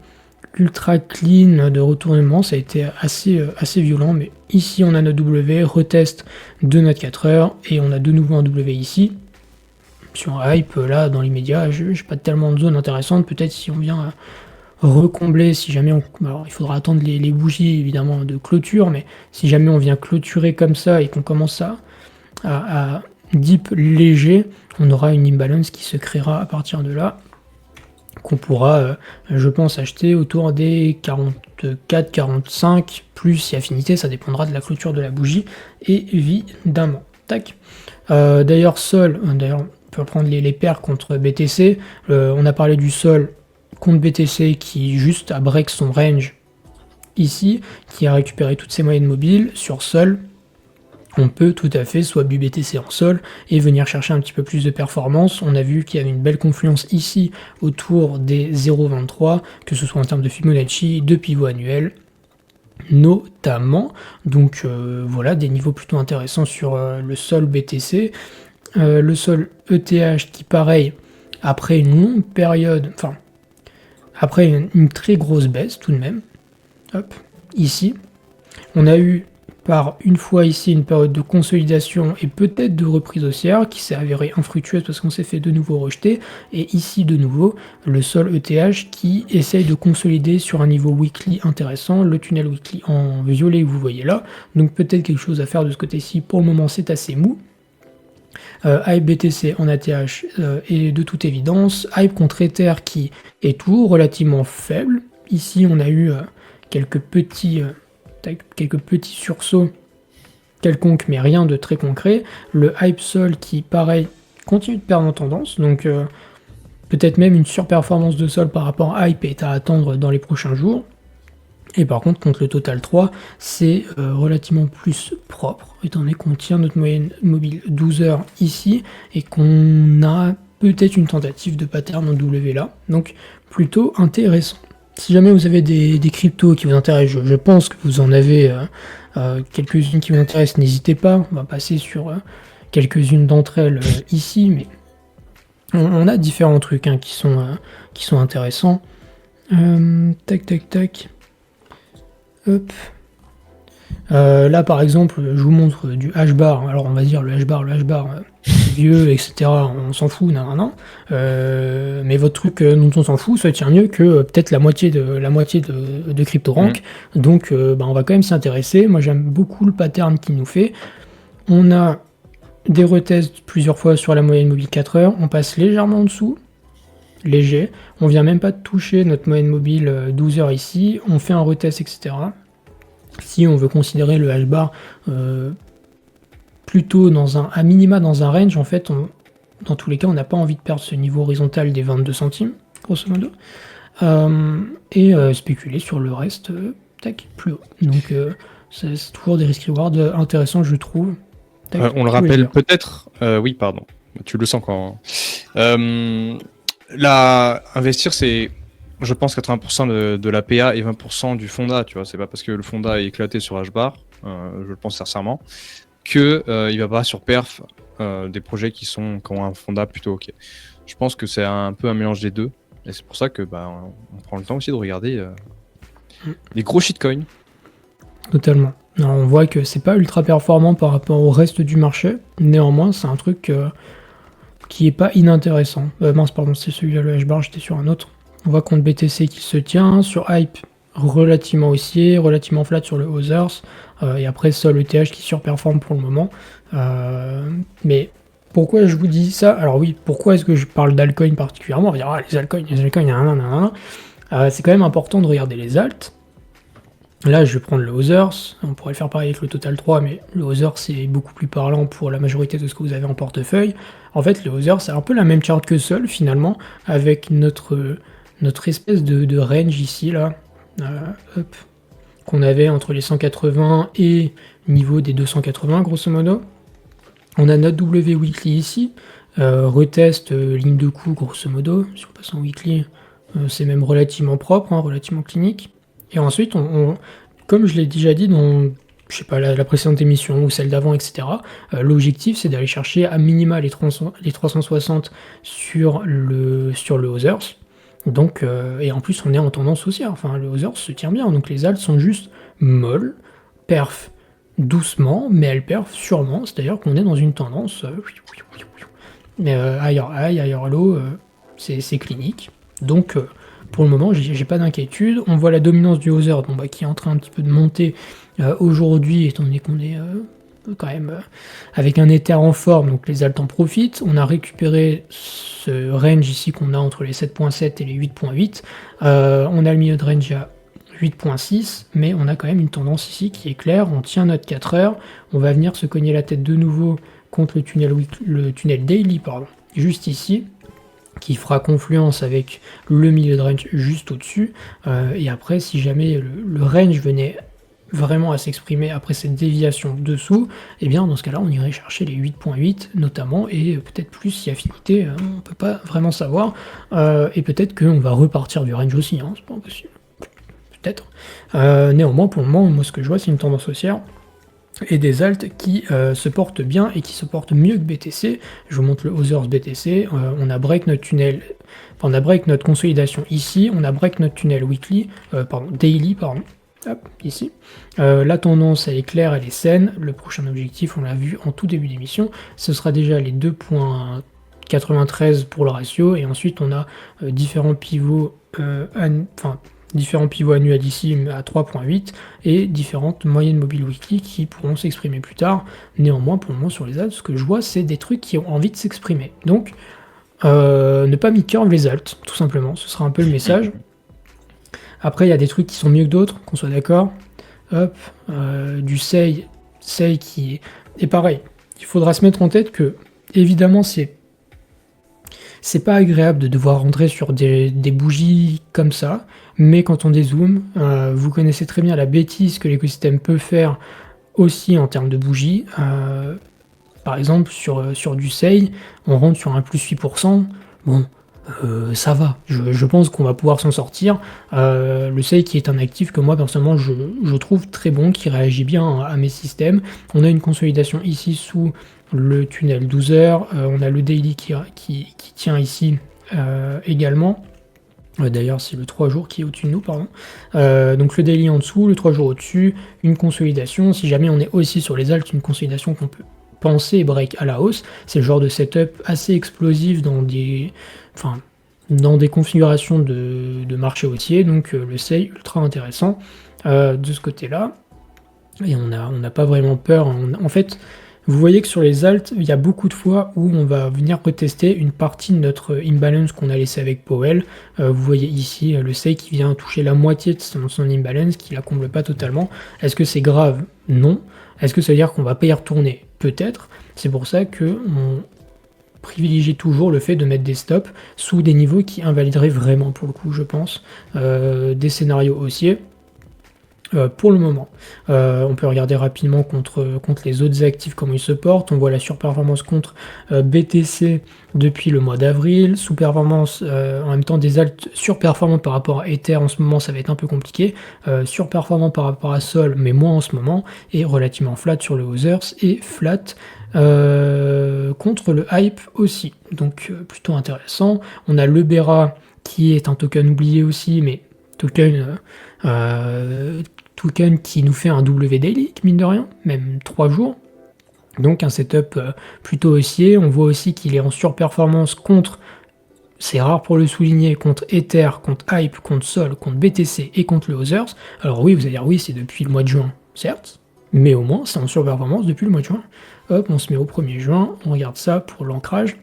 ultra clean de retournement, ça a été assez violent, mais ici on a notre W, retest de notre 4 heures, et on a de nouveau un W ici. Sur hype, là, dans l'immédiat, j'ai pas tellement de zones intéressantes, peut-être si on vient recombler, si jamais alors il faudra attendre les bougies évidemment de clôture, mais si jamais on vient clôturer comme ça et qu'on commence à dip léger, on aura une imbalance qui se créera à partir de là, qu'on pourra, je pense, acheter autour des 44, 45, plus si affinité, ça dépendra de la clôture de la bougie, évidemment. Tac. D'ailleurs, sol, d'ailleurs, on peut prendre les paires contre BTC. On a parlé du sol contre BTC qui juste a break son range ici, qui a récupéré toutes ses moyennes mobiles sur sol. On peut tout à fait swap du BTC en sol et venir chercher un petit peu plus de performance. On a vu qu'il y avait une belle confluence ici autour des 0,23, que ce soit en termes de Fibonacci, de pivot annuel notamment. Donc voilà, des niveaux plutôt intéressants sur le sol BTC. Le sol ETH qui, pareil, après une longue période, enfin, après une très grosse baisse tout de même, hop, ici, on a eu par une fois ici une période de consolidation et peut-être de reprise haussière qui s'est avérée infructueuse parce qu'on s'est fait de nouveau rejeter, et ici de nouveau le sol ETH qui essaye de consolider sur un niveau weekly intéressant, le tunnel weekly en violet que vous voyez là, donc peut-être quelque chose à faire de ce côté-ci. Pour le moment c'est assez mou. Hype BTC en ATH est de toute évidence, hype contre Ether qui est toujours relativement faible. Ici on a eu quelques petits sursauts quelconques, mais rien de très concret. Le hype sol qui, pareil, continue de perdre en tendance, donc peut-être même une surperformance de sol par rapport à hype est à attendre dans les prochains jours. Et par contre, contre le total 3, c'est relativement plus propre, étant donné qu'on tient notre moyenne mobile 12 heures ici, et qu'on a peut-être une tentative de pattern en W là, donc plutôt intéressant. Si jamais vous avez des cryptos qui vous intéressent, je pense que vous en avez quelques-unes qui vous intéressent, n'hésitez pas, on va passer sur quelques-unes d'entre elles ici, mais on a différents trucs qui sont intéressants. Tac, tac, tac. Hop. Là par exemple, je vous montre du H-bar. Alors on va dire le H-bar, c'est vieux, etc. On s'en fout, non. Mais votre truc dont on s'en fout, ça tient mieux que peut-être la moitié de CryptoRank. Donc on va quand même s'y intéresser. Moi j'aime beaucoup le pattern qu'il nous fait. On a des retests plusieurs fois sur la moyenne mobile 4 heures. On passe légèrement en dessous. Léger. On vient même pas de toucher notre moyenne mobile 12 heures ici. On fait un retest, etc. Si on veut considérer le H-bar plutôt à minima dans un range, en fait, dans tous les cas, on n'a pas envie de perdre ce niveau horizontal des 22 centimes, grosso modo, et spéculer sur le reste, tac, plus haut. Donc, c'est toujours des risk-reward intéressants, je trouve. Tac, on le rappelle peut-être, oui, pardon, tu le sens quand... Là, investir, c'est, je pense, 80% de la PA et 20% du fonda, tu vois. C'est pas parce que le fonda est éclaté sur H-bar, je le pense sincèrement, que il va pas sur perf des projets qui ont un fonda plutôt ok. Je pense que c'est un peu un mélange des deux, et c'est pour ça que on prend le temps aussi de regarder les gros shitcoins. Totalement. Alors, on voit que c'est pas ultra performant par rapport au reste du marché, néanmoins, c'est un truc qui est pas inintéressant. Mince, pardon, c'est celui-là, le H-bar, j'étais sur un autre. On voit contre BTC qui se tient, sur Hype relativement haussier, relativement flat sur le Others, et après Sol ETH qui surperforme pour le moment. Mais pourquoi je vous dis ça? Alors oui, pourquoi est-ce que je parle d'altcoin particulièrement? On va dire, les altcoins, c'est quand même important de regarder les alts. Là, je vais prendre le Others, on pourrait le faire pareil avec le Total 3, mais le Others c'est beaucoup plus parlant pour la majorité de ce que vous avez en portefeuille. En fait, le Others c'est un peu la même charte que Sol finalement, avec notre espèce de range ici, là, qu'on avait entre les 180 et niveau des 280 grosso modo. On a notre W Weekly ici, retest ligne de coup grosso modo, si on passe en weekly, c'est même relativement propre, hein, relativement clinique. Et ensuite, comme je l'ai déjà dit dans, je sais pas, la précédente émission ou celle d'avant, etc., l'objectif c'est d'aller chercher à minima les 360 sur le Others. Donc, et en plus on est en tendance haussière, enfin le Others se tient bien, donc les alts sont juste molles, perf doucement, mais elles perfent sûrement, c'est-à-dire qu'on est dans une tendance higher high, higher low, c'est clinique. Donc pour le moment, j'ai pas d'inquiétude. On voit la dominance du Other qui est en train un petit peu de monter aujourd'hui, étant donné qu'on est quand même avec un Ether en forme, donc les alts en profitent. On a récupéré ce range ici qu'on a entre les 7.7 et les 8.8. On a le milieu de range à 8.6, mais on a quand même une tendance ici qui est claire. On tient notre 4 heures. On va venir se cogner la tête de nouveau contre le tunnel daily, juste ici, qui fera confluence avec le milieu de range juste au-dessus. Et après, si jamais le range venait vraiment à s'exprimer après cette déviation dessous, et bien dans ce cas-là, on irait chercher les 8.8 notamment, et peut-être plus si affinité, on peut pas vraiment savoir. Et peut-être qu'on va repartir du range aussi, hein, c'est pas impossible. Peut-être. Néanmoins, pour le moment, moi ce que je vois, c'est une tendance haussière et des alts qui se portent bien et qui se portent mieux que BTC. Je vous montre le Others BTC. On a break notre tunnel, enfin, on a break notre consolidation ici, on a break notre tunnel weekly, daily, hop, ici. La tendance, elle est claire, elle est saine. Le prochain objectif, on l'a vu en tout début d'émission, ce sera déjà les 2.93 pour le ratio, et ensuite on a différents pivots, différents pivots annuels ici à 3.8 et différentes moyennes mobiles weekly qui pourront s'exprimer plus tard. Néanmoins, pour le moment sur les alts, ce que je vois, c'est des trucs qui ont envie de s'exprimer. Donc, ne pas mi-curve les alts, tout simplement. Ce sera un peu le message. Après, il y a des trucs qui sont mieux que d'autres, qu'on soit d'accord. Hop, du SEI qui est pareil. Il faudra se mettre en tête que, évidemment, c'est pas agréable de devoir rentrer sur des bougies comme ça, mais quand on dézoome, vous connaissez très bien la bêtise que l'écosystème peut faire aussi en termes de bougies. Par exemple, sur du SEI, on rentre sur un plus 8%, bon, ça va, je pense qu'on va pouvoir s'en sortir. Le SEI qui est un actif que moi personnellement je trouve très bon, qui réagit bien à mes systèmes. On a une consolidation ici sous le tunnel 12 heures, on a le daily qui tient ici également. D'ailleurs, c'est le 3 jours qui est au-dessus de nous, pardon. Donc le daily en dessous, le 3 jours au-dessus, une consolidation. Si jamais on est aussi sur les alts, une consolidation qu'on peut penser break à la hausse. C'est le genre de setup assez explosif dans des configurations de marché haussier. Donc le SEI ultra intéressant de ce côté-là. Et on n'a pas vraiment peur. En fait, vous voyez que sur les alts, il y a beaucoup de fois où on va venir retester une partie de notre imbalance qu'on a laissé avec Powell. Vous voyez ici le SEI qui vient toucher la moitié de son imbalance, qui la comble pas totalement. Est-ce que c'est grave? Non. Est-ce que ça veut dire qu'on va pas y retourner? Peut-être. C'est pour ça qu'on privilégie toujours le fait de mettre des stops sous des niveaux qui invalideraient vraiment, pour le coup, je pense, des scénarios haussiers. Pour le moment, on peut regarder rapidement contre les autres actifs comment ils se portent. On voit la surperformance contre BTC depuis le mois d'avril, sous-performance en même temps des alts surperformants par rapport à Ether en ce moment, ça va être un peu compliqué, surperformant par rapport à Sol mais moins en ce moment, et relativement flat sur le Others et flat contre le Hype aussi, donc plutôt intéressant. On a le Bera qui est un token oublié aussi, mais token qui nous fait un W daily, mine de rien, même 3 jours. Donc un setup plutôt haussier. On voit aussi qu'il est en surperformance contre, c'est rare pour le souligner, contre Ether, contre Hype, contre Sol, contre BTC et contre le Others. Alors oui, vous allez dire oui, c'est depuis le mois de juin, certes, mais au moins c'est en surperformance depuis le mois de juin. Hop, on se met au 1er juin, on regarde ça pour l'ancrage.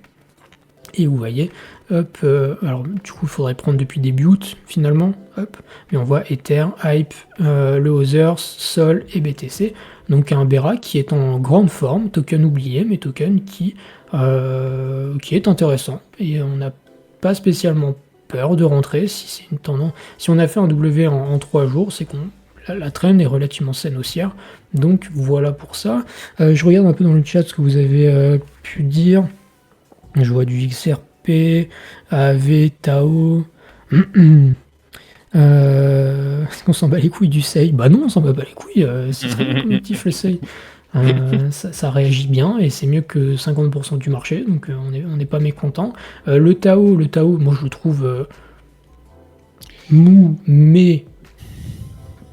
Et vous voyez, hop, alors du coup il faudrait prendre depuis début août finalement, hop, mais on voit Ether, Hype, le Others, Sol et BTC, donc un Bera qui est en grande forme, token oublié, mais token qui est intéressant, et on n'a pas spécialement peur de rentrer si c'est une tendance. Si on a fait un W en 3 jours, c'est qu'on la trend est relativement saine haussière, donc voilà pour ça. Je regarde un peu dans le chat ce que vous avez pu dire. Je vois du XRP, AV, Tao. Est-ce qu'on s'en bat les couilles du SEI? Bah non, on s'en bat pas les couilles. C'est très bien comme actif le SEI. Ça réagit bien et c'est mieux que 50% du marché, donc on n'est pas mécontent. Le Tao, moi je le trouve mou, mais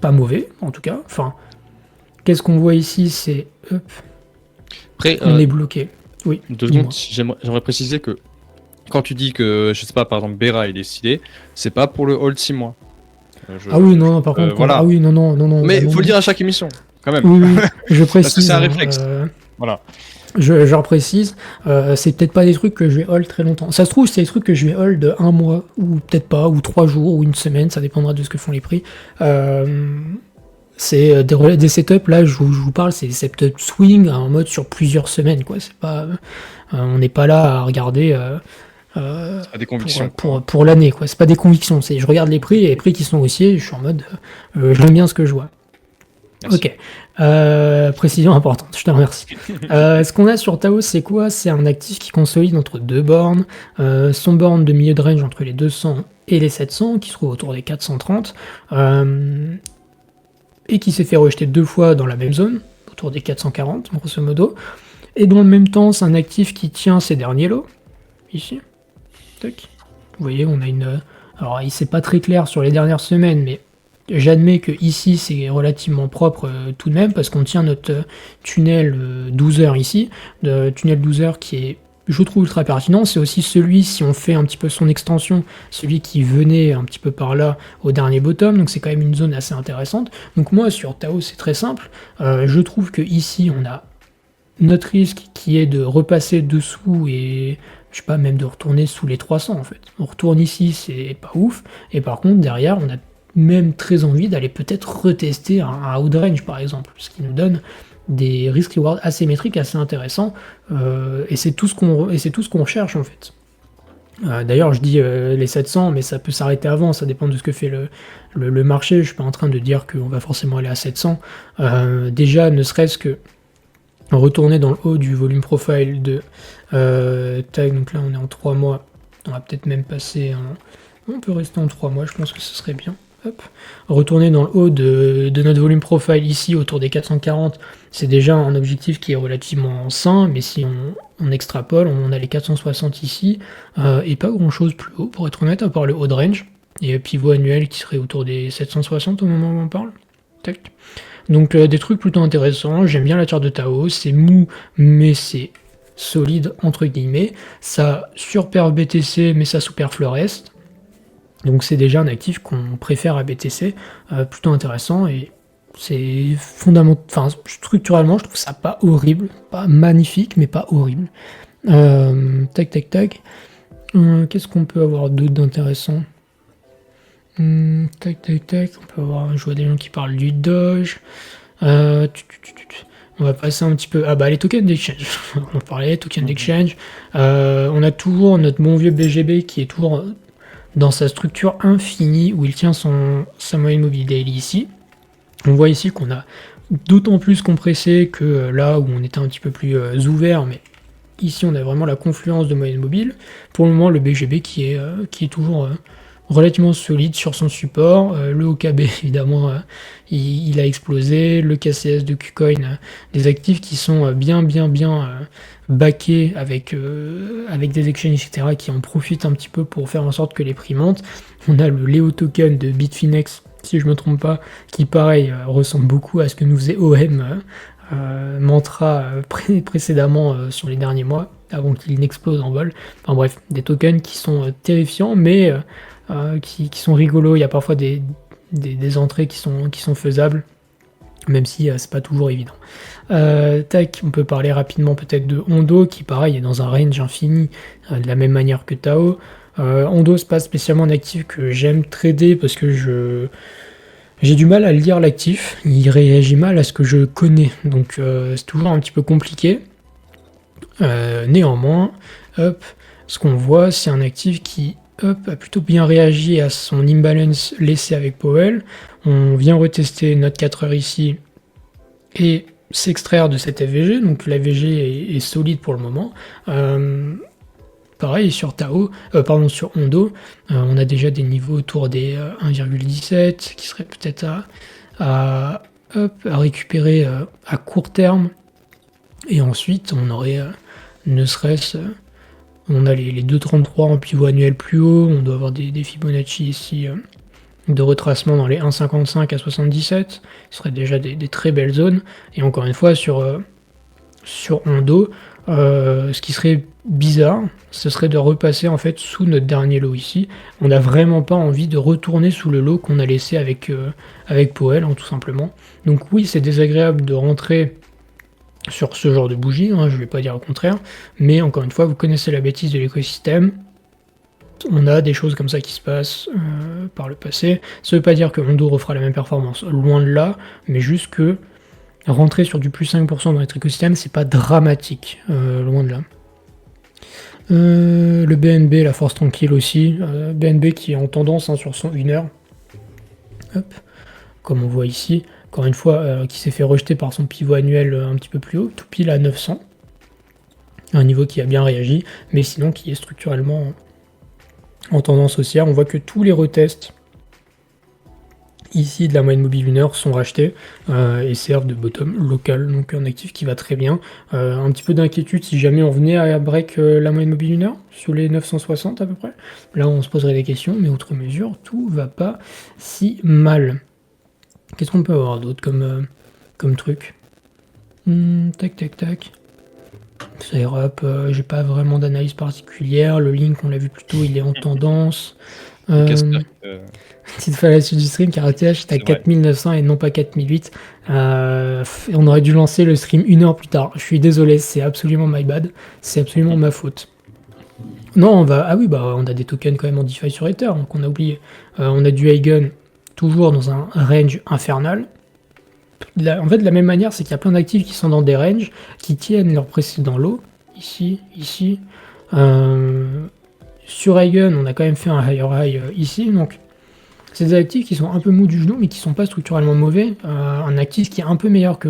pas mauvais en tout cas. Enfin, qu'est-ce qu'on voit ici? C'est hop, Après, on est bloqué. Oui, 2 dis-moi. secondes, j'aimerais préciser que quand tu dis que, je sais pas, par exemple, Bera il est décidé, c'est pas pour le hold 6 mois. Ah oui, non, par contre, voilà. ah oui, non, Mais bah non. faut le dire à chaque émission, quand même. Oui, je Parce que précise. c'est un hein, réflexe. Voilà. je reprécise, c'est peut-être pas des trucs que je vais hold très longtemps. Ça se trouve, c'est des trucs que je vais hold un mois, ou peut-être pas, ou 3 jours, ou une semaine, ça dépendra de ce que font les prix. C'est des setups, là, je vous parle, c'est des setups swing en mode sur plusieurs semaines, quoi. C'est pas, on n'est pas là à regarder C'est pas des convictions. pour l'année, quoi. C'est pas des convictions, c'est je regarde les prix, et les prix qui sont haussiers, je suis en mode, j'aime bien ce que je vois. Merci. Ok. Précision importante, je te remercie. Ce qu'on a sur Tao, c'est quoi? C'est un actif qui consolide entre deux bornes. Son borne de milieu de range entre les 200 et les 700, qui se trouve autour des 430, et qui s'est fait rejeter 2 fois dans la même zone, autour des 440, grosso modo. Et dans le même temps, c'est un actif qui tient ces derniers lots, ici. Tac. Vous voyez, on a une... Alors, c'est pas très clair sur les dernières semaines, mais j'admets que ici c'est relativement propre tout de même parce qu'on tient notre tunnel 12 heures ici, tunnel 12 heures qui est, je trouve, ultra pertinent. C'est aussi celui, si on fait un petit peu son extension, celui qui venait un petit peu par là au dernier bottom, donc c'est quand même une zone assez intéressante. Donc moi sur Tao c'est très simple, je trouve que ici on a notre risque qui est de repasser dessous et je sais pas, même de retourner sous les 300 en fait. On retourne ici, c'est pas ouf, et par contre derrière on a même très envie d'aller peut-être retester un outrange par exemple, ce qui nous donne des risk-reward asymétriques assez intéressants, et c'est tout ce qu'on cherche en fait. D'ailleurs, je dis les 700, mais ça peut s'arrêter avant, ça dépend de ce que fait le marché. Je suis pas en train de dire qu'on va forcément aller à 700. Déjà, ne serait-ce que retourner dans le haut du volume profile de tag, donc là on est en 3 mois, on va peut-être même passer en... On peut rester en 3 mois, je pense que ce serait bien. Hop. Retourner dans le haut de notre volume profile ici, autour des 440, c'est déjà un objectif qui est relativement sain, mais si on extrapole, on a les 460 ici, et pas grand-chose plus haut, pour être honnête, à part le haut de range, et pivot annuel qui serait autour des 760 au moment où on parle. Tac. Donc des trucs plutôt intéressants, j'aime bien la charte de Tao, c'est mou, mais c'est solide, entre guillemets, ça surperf BTC, mais ça sous-perf le reste. Donc c'est déjà un actif qu'on préfère à BTC, plutôt intéressant, et c'est fondamentalement, enfin structurellement je trouve ça pas horrible, pas magnifique mais pas horrible. Tac. Qu'est-ce qu'on peut avoir d'autre d'intéressant? Tac, on peut avoir, je vois des gens qui parlent du Doge. On va passer un petit peu, ah bah les tokens d'exchange, on en parlait, tokens d'exchange. On a toujours notre bon vieux BGB qui est toujours dans sa structure infinie où il tient sa moyenne mobile daily ici. On voit ici qu'on a d'autant plus compressé que là où on était un petit peu plus ouvert, mais ici on a vraiment la confluence de moyenne mobile. Pour le moment le BGB qui est toujours relativement solide sur son support. Le OKB évidemment il a explosé, le KCS de KuCoin, des actifs qui sont bien backés avec des exchanges etc. qui en profitent un petit peu pour faire en sorte que les prix montent. On a le Leo token de Bitfinex, si je me trompe pas, qui pareil ressemble beaucoup à ce que nous faisait OM Mantra précédemment sur les derniers mois, avant qu'il n'explose en vol. Enfin bref, des tokens qui sont terrifiants, mais qui sont rigolos. Il y a parfois des entrées qui sont faisables, même si c'est pas toujours évident. Tac, on peut parler rapidement peut-être de Hondo, qui pareil est dans un range infini, de la même manière que Tao. Hondo, c'est pas spécialement un actif que j'aime trader, parce que j'ai du mal à lire l'actif, il réagit mal à ce que je connais, donc c'est toujours un petit peu compliqué. Néanmoins, hop, ce qu'on voit, c'est un actif qui a plutôt bien réagi à son imbalance laissé avec Powell. On vient retester notre 4 heures ici et s'extraire de cette FVG, donc la FVG est solide pour le moment. pareil, sur sur Hondo, on a déjà des niveaux autour des 1,17 qui seraient peut-être à récupérer à court terme. Et ensuite, on aurait ne serait-ce. On a les 2,33 en pivot annuel plus haut, on doit avoir des Fibonacci ici de retracement dans les 1,55 à 77, ce serait déjà des très belles zones. Et encore une fois, sur Hondo, ce qui serait bizarre, ce serait de repasser en fait sous notre dernier lot ici. On n'a vraiment pas envie de retourner sous le lot qu'on a laissé avec Powell, tout simplement. Donc oui, c'est désagréable de rentrer sur ce genre de bougie, je ne vais pas dire le contraire, mais encore une fois, vous connaissez la bêtise de l'écosystème. On a des choses comme ça qui se passent par le passé. Ça ne veut pas dire que Hondo refera la même performance, loin de là, mais juste que rentrer sur du plus 5% dans notre écosystème, c'est pas dramatique, loin de là. Le BNB, la force tranquille aussi. BNB qui est en tendance sur son 1 heure. Hop, comme on voit ici. Encore une fois, qui s'est fait rejeter par son pivot annuel un petit peu plus haut, tout pile à 900. Un niveau qui a bien réagi, mais sinon qui est structurellement en tendance haussière. On voit que tous les retests ici de la moyenne mobile 1 heure sont rachetés et servent de bottom local, donc un actif qui va très bien. Un petit peu d'inquiétude si jamais on venait à break la moyenne mobile 1 heure, sous les 960 à peu près. Là on se poserait des questions, mais outre mesure, tout va pas si mal. Qu'est-ce qu'on peut avoir d'autre comme truc? Tac tac tac. Sairap, j'ai pas vraiment d'analyse particulière. Le Link, on l'a vu plus tôt, il est en tendance. Petite fallacie du stream, car ATH est à 4900 et non pas 4008. On aurait dû lancer le stream 1 heure plus tard. Je suis désolé, c'est absolument my bad. C'est absolument ma faute. Non, on a des tokens quand même en DeFi sur Ether, donc on a oublié. On a du Eigen, toujours dans un range infernal. En fait, de la même manière, c'est qu'il y a plein d'actifs qui sont dans des ranges, qui tiennent leur précédent lot. Ici. Sur Eigen, on a quand même fait un higher high ici, donc c'est des actifs qui sont un peu mous du genou, mais qui sont pas structurellement mauvais. Un actif qui est un peu meilleur que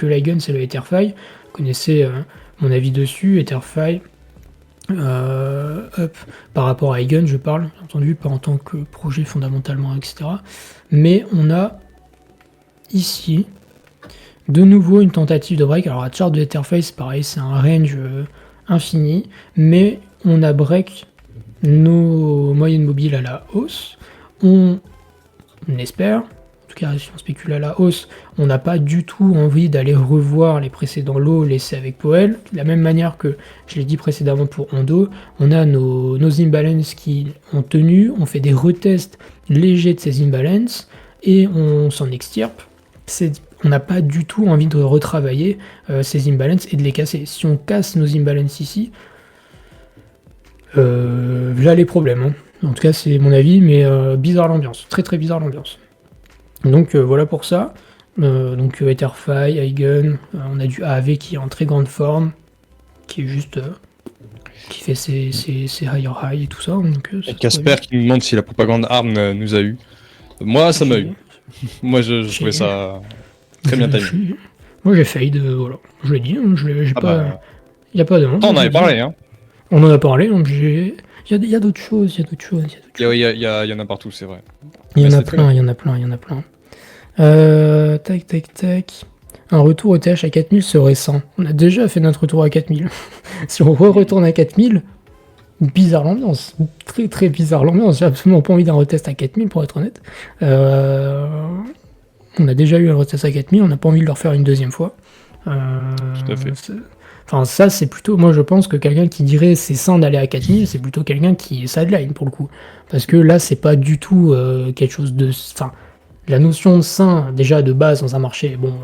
l'Eigen, c'est le Etherfi. Vous connaissez mon avis dessus, Etherfi. Par rapport à Eigen, je parle, bien entendu, pas en tant que projet fondamentalement, etc. Mais on a ici de nouveau une tentative de break. Alors la chart de Etherfi, c'est pareil, c'est un range infini, mais on a break nos moyennes mobiles à la hausse. On espère, en tout cas si on spécule à la hausse, on n'a pas du tout envie d'aller revoir les précédents lots laissés avec Powell. De la même manière que je l'ai dit précédemment pour Hondo, on a nos imbalances qui ont tenu, on fait des retests légers de ces imbalances et on s'en extirpe. On n'a pas du tout envie de retravailler ces imbalances et de les casser. Si on casse nos imbalances ici, là les problèmes. En tout cas, c'est mon avis, mais bizarre l'ambiance. Très très bizarre l'ambiance. Donc voilà pour ça. Donc Etherfi, Eigen, on a du AAV qui est en très grande forme, qui est juste... qui fait ses higher high et tout ça. Et Casper qui nous demande si la propagande ARM nous a eu. Moi, ça m'a eu. Moi, je trouvais ça très bien timé. Moi, j'ai fade, voilà. Je l'ai dit, j'ai pas... Il n'y a pas de... On en avait parlé, hein. On en a parlé, donc j'ai... Il y a d'autres choses, Il y en a partout, c'est vrai. Il y en a plein. Tac. Un retour au TH à 4000 serait 100. On a déjà fait notre retour à 4000. Si on retourne à 4000, bizarre l'ambiance. Très très bizarre l'ambiance. J'ai absolument pas envie d'un retest à 4000 pour être honnête. On a déjà eu un retest à 4000, on n'a pas envie de le refaire une deuxième fois. Tout à fait. Enfin, ça, c'est plutôt... Moi, je pense que quelqu'un qui dirait c'est sain d'aller à 4000, c'est plutôt quelqu'un qui est sideline, pour le coup. Parce que là, c'est pas du tout quelque chose de... Enfin, la notion de sain, déjà, de base, dans un marché, bon,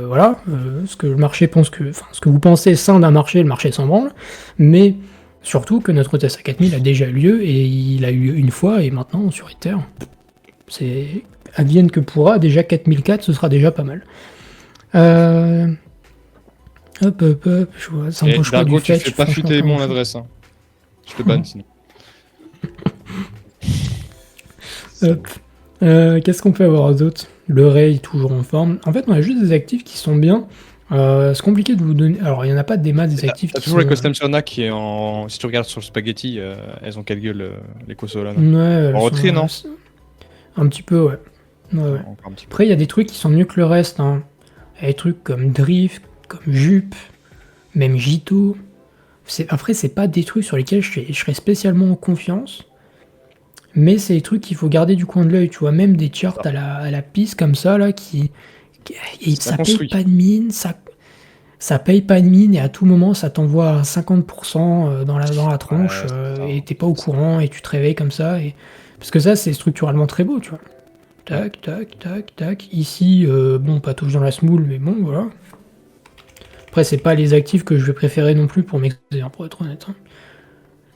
voilà. Ce que le marché pense que... Enfin, ce que vous pensez sain d'un marché, le marché s'en branle. Mais surtout que notre test à 4000 a déjà eu lieu, et il a eu lieu une fois, et maintenant, sur Ether, c'est... Advienne que pourra, déjà 4004, ce sera déjà pas mal. Hop, je vois, ça embauche pas du fait. Tu fais pas fuiter mon adresse, hein. Je te banne sinon. Hop. Qu'est-ce qu'on peut avoir d'autre? Le Ray toujours en forme. En fait, on a juste des actifs qui sont bien. C'est compliqué de vous donner. Alors, il n'y en a pas des masses des actifs T'as qui toujours sont. les custom Solana qui est en. Si tu regardes sur le spaghetti, elles ont quelle gueule, les Solana. Ouais, En retrait, non? un petit peu, ouais. Ouais. Encore un petit peu. Après, il y a des trucs qui sont mieux que le reste. Hein. Il y a des trucs comme Drift, comme Jup, même Jito. Après, c'est pas des trucs sur lesquels je serais spécialement en confiance. Mais c'est des trucs qu'il faut garder du coin de l'œil. Tu vois, même des charts à la piste comme ça, là, et ça paye construit. pas de mine, ça paye pas de mine, et à tout moment, ça t'envoie 50% dans la tronche, Ouais, c'est ça. et t'es pas au courant, et tu te réveilles comme ça. Parce que ça, c'est structurellement très beau, tu vois. Tac, tac, tac, tac. Ici, bon, pas touche dans la smoule, mais bon, voilà. Après, c'est pas les actifs que je vais préférer non plus pour m'exposer, hein, pour être honnête. Hein.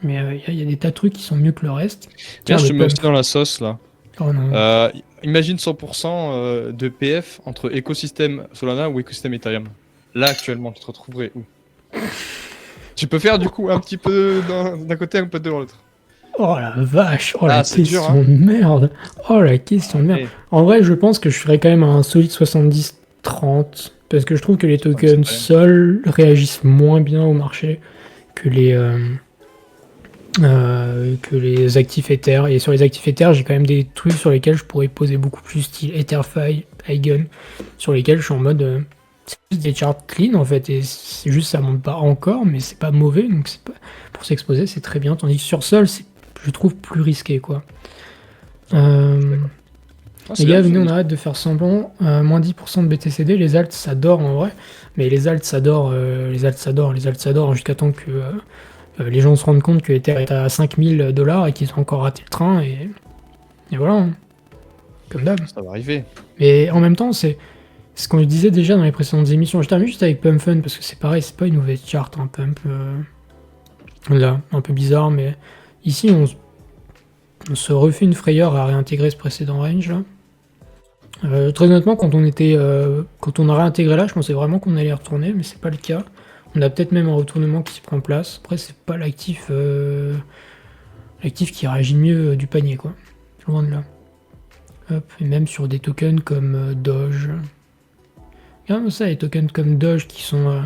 Mais il y a des tas de trucs qui sont mieux que le reste. Tiens, je te mets pump. aussi dans la sauce là. Oh non. Imagine 100% de PF entre écosystème Solana ou écosystème Ethereum. Là, actuellement, tu te retrouverais où? Tu peux faire du coup un petit peu d'un côté, un peu de l'autre. Oh la vache, oh la c'est question dur, hein. de merde. Oh la question de merde. En vrai, je pense que je ferais quand même un solide 70-30. Parce que je trouve que les tokens seuls réagissent moins bien au marché que les actifs Ether. Et sur les actifs Ether, j'ai quand même des trucs sur lesquels je pourrais poser beaucoup plus, style Etherfi, Eigen, sur lesquels je suis en mode. C'est juste des charts clean en fait, et c'est juste ça monte pas encore, mais c'est pas mauvais, donc c'est pas, pour s'exposer c'est très bien. Tandis que sur Sol, c'est, je trouve, plus risqué quoi. Les gars, venez, on arrête de faire semblant. Moins 10% de BTCD, les alts ça dort en vrai, mais les alts ça dort, jusqu'à temps que les gens se rendent compte que Ether est à 5000$ et qu'ils ont encore raté le train, et voilà, hein. Comme d'hab. Ça va arriver. Mais en même temps, c'est ce qu'on disait déjà dans les précédentes émissions. Je termine juste avec Pump Fun parce que c'est pareil, c'est pas une nouvelle chart, hein, Pump. Là, un peu bizarre, mais ici on se refait une frayeur à réintégrer ce précédent range là. Très honnêtement, quand on a réintégré là, je pensais vraiment qu'on allait y retourner, mais c'est pas le cas. On a peut-être même un retournement qui se prend place. Après, c'est pas l'actif qui réagit mieux du panier, quoi. Loin de là. Hop, et même sur des tokens comme Doge. Regarde ça, les tokens comme Doge qui sont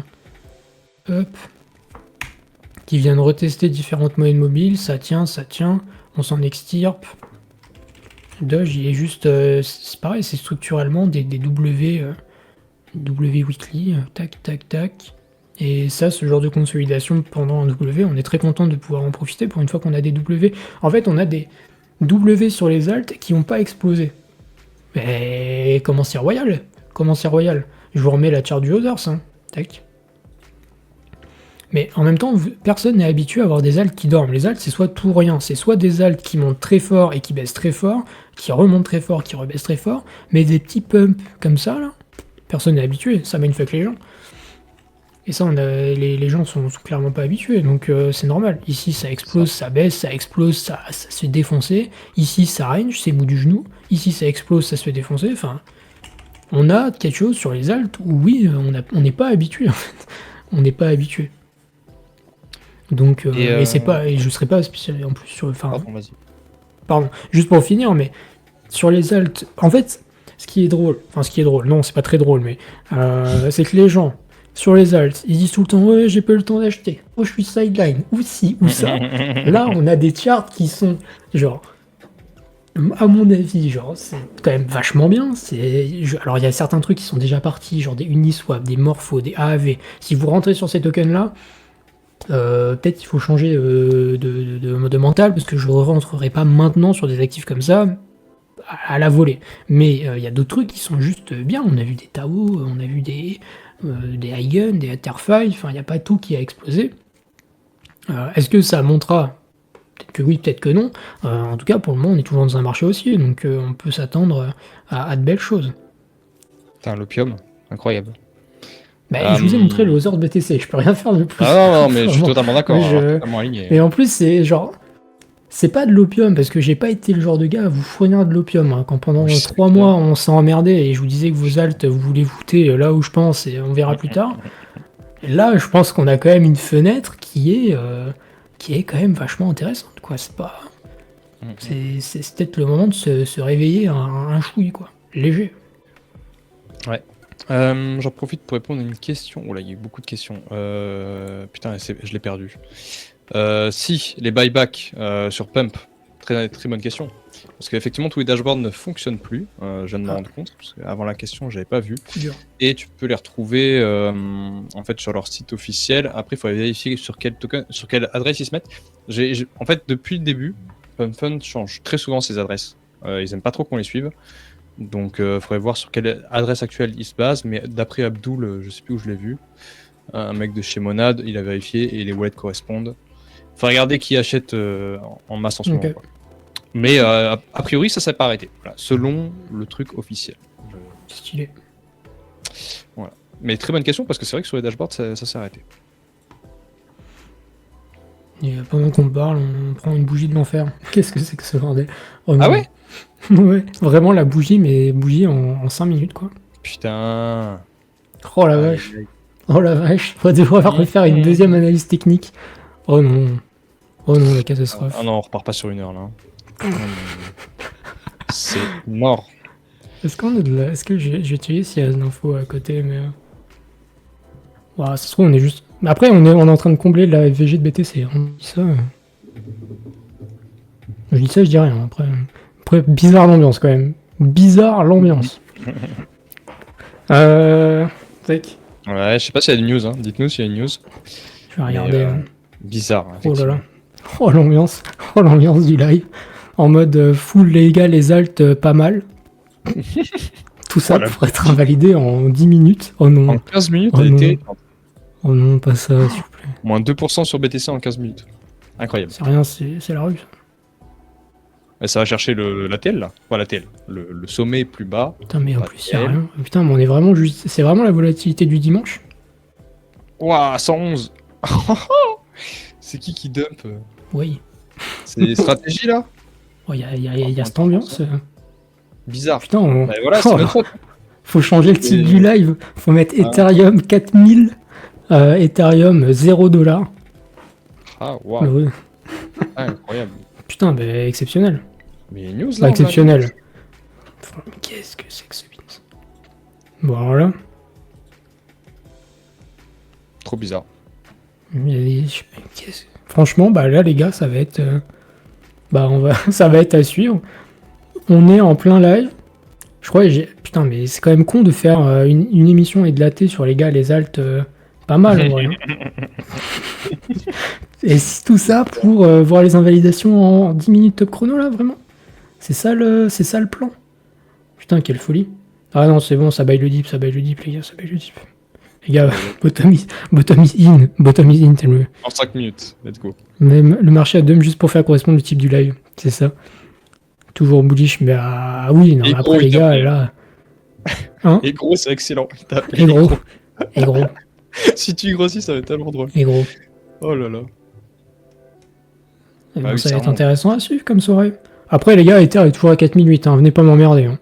qui viennent retester différentes moyennes mobiles, ça tient, on s'en extirpe. Doge, il est juste, c'est pareil, c'est structurellement des W weekly, tac, tac, tac. Et ça, ce genre de consolidation pendant un W, on est très content de pouvoir en profiter pour une fois qu'on a des W. En fait, on a des W sur les alts qui n'ont pas explosé. Mais comment c'est royal? Je vous remets la chart du Others, hein. Tac. Mais en même temps, personne n'est habitué à avoir des alts qui dorment. Les alts, c'est soit tout ou rien. C'est soit des alts qui montent très fort et qui baissent très fort, qui remontent très fort, qui rebaissent très fort, mais des petits pumps comme ça, là, personne n'est habitué. Ça mindfuck les gens. Et ça, les gens sont clairement pas habitués, donc c'est normal. Ici, ça explose, ça baisse, ça explose, ça se fait défoncer. Ici, ça range, c'est mou du genou. Ici, ça explose, ça se fait défoncer. Enfin, on a quelque chose sur les alts où, oui, on n'est pas habitué, en fait. On n'est pas habitué. Donc, et c'est pas, et je serais pas spécial en plus sur, enfin, pardon, juste pour finir, mais sur les alts, en fait, ce qui est drôle, non, c'est pas très drôle, mais c'est que les gens sur les alts, ils disent tout le temps, ouais, j'ai pas eu le temps d'acheter, oh, je suis sideline, ou ci, ou ça. Là, on a des charts qui sont, genre, à mon avis, genre, c'est quand même vachement bien. Alors, il y a certains trucs qui sont déjà partis, genre des Uniswap, des Morpho, des AAV. Si vous rentrez sur ces tokens-là, peut-être qu'il faut changer de mental, parce que je ne rentrerai pas maintenant sur des actifs comme ça à la volée. Mais il y a d'autres trucs qui sont juste bien. On a vu des Tao, on a vu des Eigen, des Etherfi, enfin il n'y a pas tout qui a explosé. Est-ce que ça montera? Peut-être que oui, peut-être que non. En tout cas, pour le moment, on est toujours dans un marché haussier, donc on peut s'attendre à de belles choses. Putain, l'opium, incroyable. Bah, je vous ai montré le Others BTC, je peux rien faire de plus. Ah non, mais je suis totalement d'accord. Et en plus, c'est genre, c'est pas de l'opium, parce que j'ai pas été le genre de gars à vous fournir de l'opium. Hein. Quand pendant 3 mois, on s'est emmerdé et je vous disais que vos alts, vous voulez voûter là où je pense et on verra plus tard. Là, je pense qu'on a quand même une fenêtre qui est quand même vachement intéressante, quoi. C'est pas, c'est peut-être le moment de se réveiller un chouille, quoi, léger. Ouais. J'en profite pour répondre à une question. Oh là, il y a eu beaucoup de questions. Putain, je l'ai perdu. Si, les buybacks sur Pump, très, très bonne question. Parce qu'effectivement, tous les dashboards ne fonctionnent plus. Je viens de me rendre compte. Parce qu'avant la question, j'avais pas vu. C'est dur. Et tu peux les retrouver en fait sur leur site officiel. Après, il faut vérifier sur quel token, sur quelle adresse ils se mettent. En fait, depuis le début, Pump Fund change très souvent ses adresses. Ils aiment pas trop qu'on les suive. Donc, il faudrait voir sur quelle adresse actuelle ils se basent. Mais d'après Abdul, je sais plus où je l'ai vu, un mec de chez Monad, il a vérifié et les wallets correspondent. Faut regarder qui achète en masse en ce moment. Quoi. Mais a priori, ça s'est pas arrêté. Voilà, selon le truc officiel. Stylé. Voilà. Mais très bonne question parce que c'est vrai que sur les dashboards, ça s'est arrêté. Et pendant qu'on parle, on prend une bougie de l'enfer. Qu'est-ce que c'est que ce bordel? Oh, ah ouais? Ouais, vraiment la bougie, mais bougie en 5 minutes quoi. Putain. Oh la vache. Oh la vache. On va devoir refaire une deuxième analyse technique. Oh non. Oh non, la catastrophe. Ah non, on repart pas sur 1 heure là. C'est mort. Est-ce qu'on a de la... Est-ce que je vais checker s'il y a de l'info à côté, mais... Ouais, ça se trouve, on est juste... Après, on est en train de combler la FVG de BTC. On dit ça... Je dis ça, je dis rien. Après bizarre l'ambiance, quand même. Bizarre l'ambiance. Tac. Ouais, je sais pas s'il y a des news, hein. Dites-nous s'il y a une news. Je vais regarder... Bizarre, oh là là. Oh l'ambiance. Oh l'ambiance du live. En mode full légal, les alts, pas mal. Tout ça pour être invalidé en 10 minutes. Oh non. En 15 minutes, oh elle non. était... Oh non, pas ça, s'il vous plaît. Moins 2% sur BTC en 15 minutes. Incroyable. C'est rien, c'est la rue. Et ça va chercher la TL là. Enfin la TL. Le sommet plus bas. Putain, mais en plus, il y a rien. Putain, mais on est vraiment juste. C'est vraiment la volatilité du dimanche. Ouah, 111. C'est qui dump? Oui. C'est des stratégies là? Oh, il y a cette ambiance. Bizarre. Putain, bah, voilà, c'est notre faute. Faut changer le titre du live. Faut mettre Ethereum 4000, Ethereum $0. Ah, waouh. Ouais. Ah, incroyable. Putain, bah, exceptionnel. Mais news là. Exceptionnel. Enfin, qu'est-ce que c'est que ce bins? Bon, alors là. Trop bizarre. Franchement, bah là, les gars, ça va être. Ça va être à suivre. On est en plein live. Je crois que putain, mais c'est quand même con de faire une émission et de latter sur les gars, les alts, pas mal en vrai. Et tout ça pour voir les invalidations en 10 minutes top chrono là, vraiment. C'est ça le plan. Putain, quelle folie. Ah non, c'est bon, ça baille le dip, les gars, ça baille le dip. Les gars, bottom is in, tellement. En 5 minutes, let's go. Même le marché a dump juste pour faire correspondre le type du live, c'est ça. Toujours bullish, mais oui, non, après les gars, là... Hein et gros, c'est excellent. Et gros. Et gros. Si tu grossis, ça va être tellement drôle. Et gros. Oh là là. Bon, oui, ça va être intéressant à suivre comme soirée. Après, les gars, Ether est toujours à 4008, hein. Venez pas m'emmerder. Hein.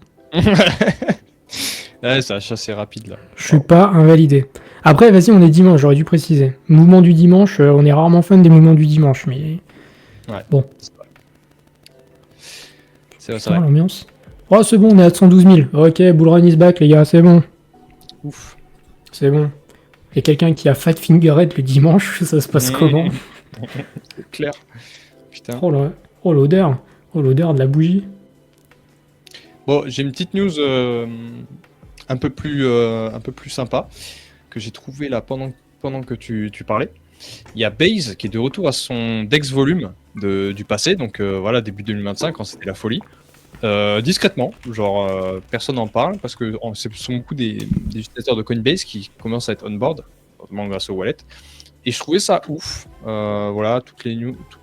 Ouais, ça a chassé rapide là. Je suis pas invalidé. Après, vas-y, on est dimanche, j'aurais dû préciser. Mouvement du dimanche, on est rarement fan des mouvements du dimanche, mais... Ouais. Bon. C'est vrai. L'ambiance. Oh, c'est bon, on est à 112 000. Ok, bull run is back, les gars, c'est bon. Ouf. C'est bon. Et quelqu'un qui a Fat Fingerhead le dimanche, ça se passe comment? C'est clair. Putain. Oh l'odeur. Oh l'odeur de la bougie. Bon, j'ai une petite news un peu plus sympa que j'ai trouvé là pendant que tu parlais. Il y a Base qui est de retour à son Dex volume du passé, donc voilà, début 2025 quand c'était la folie. Discrètement, genre personne n'en parle parce que ce sont beaucoup des utilisateurs de Coinbase qui commencent à être on board, notamment grâce au wallet. Et je trouvais ça ouf. Voilà, toutes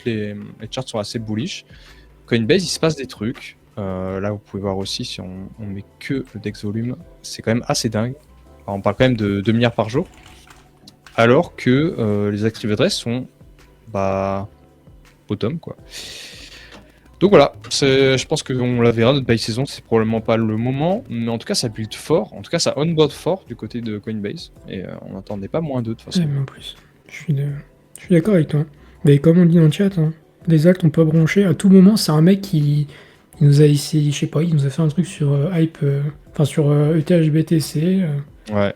les charts sont assez bullish. Coinbase, il se passe des trucs. Là, vous pouvez voir aussi si on met que le Dex volume, c'est quand même assez dingue. Enfin, on parle quand même de 2 milliards par jour. Alors que les active adresses sont bottom quoi. Donc voilà, je pense qu'on la verra, notre buy saison, c'est probablement pas le moment, mais en tout cas ça build fort, en tout cas ça onboard fort du côté de Coinbase, et on n'attendait pas moins d'eux de toute façon. Mais en plus, je suis d'accord avec toi. Mais comme on dit dans le chat, hein, les alts on peut brancher à tout moment, c'est un mec qui nous a essayé, je sais pas, il nous a fait un truc sur hype, sur ETHBTC, Ouais.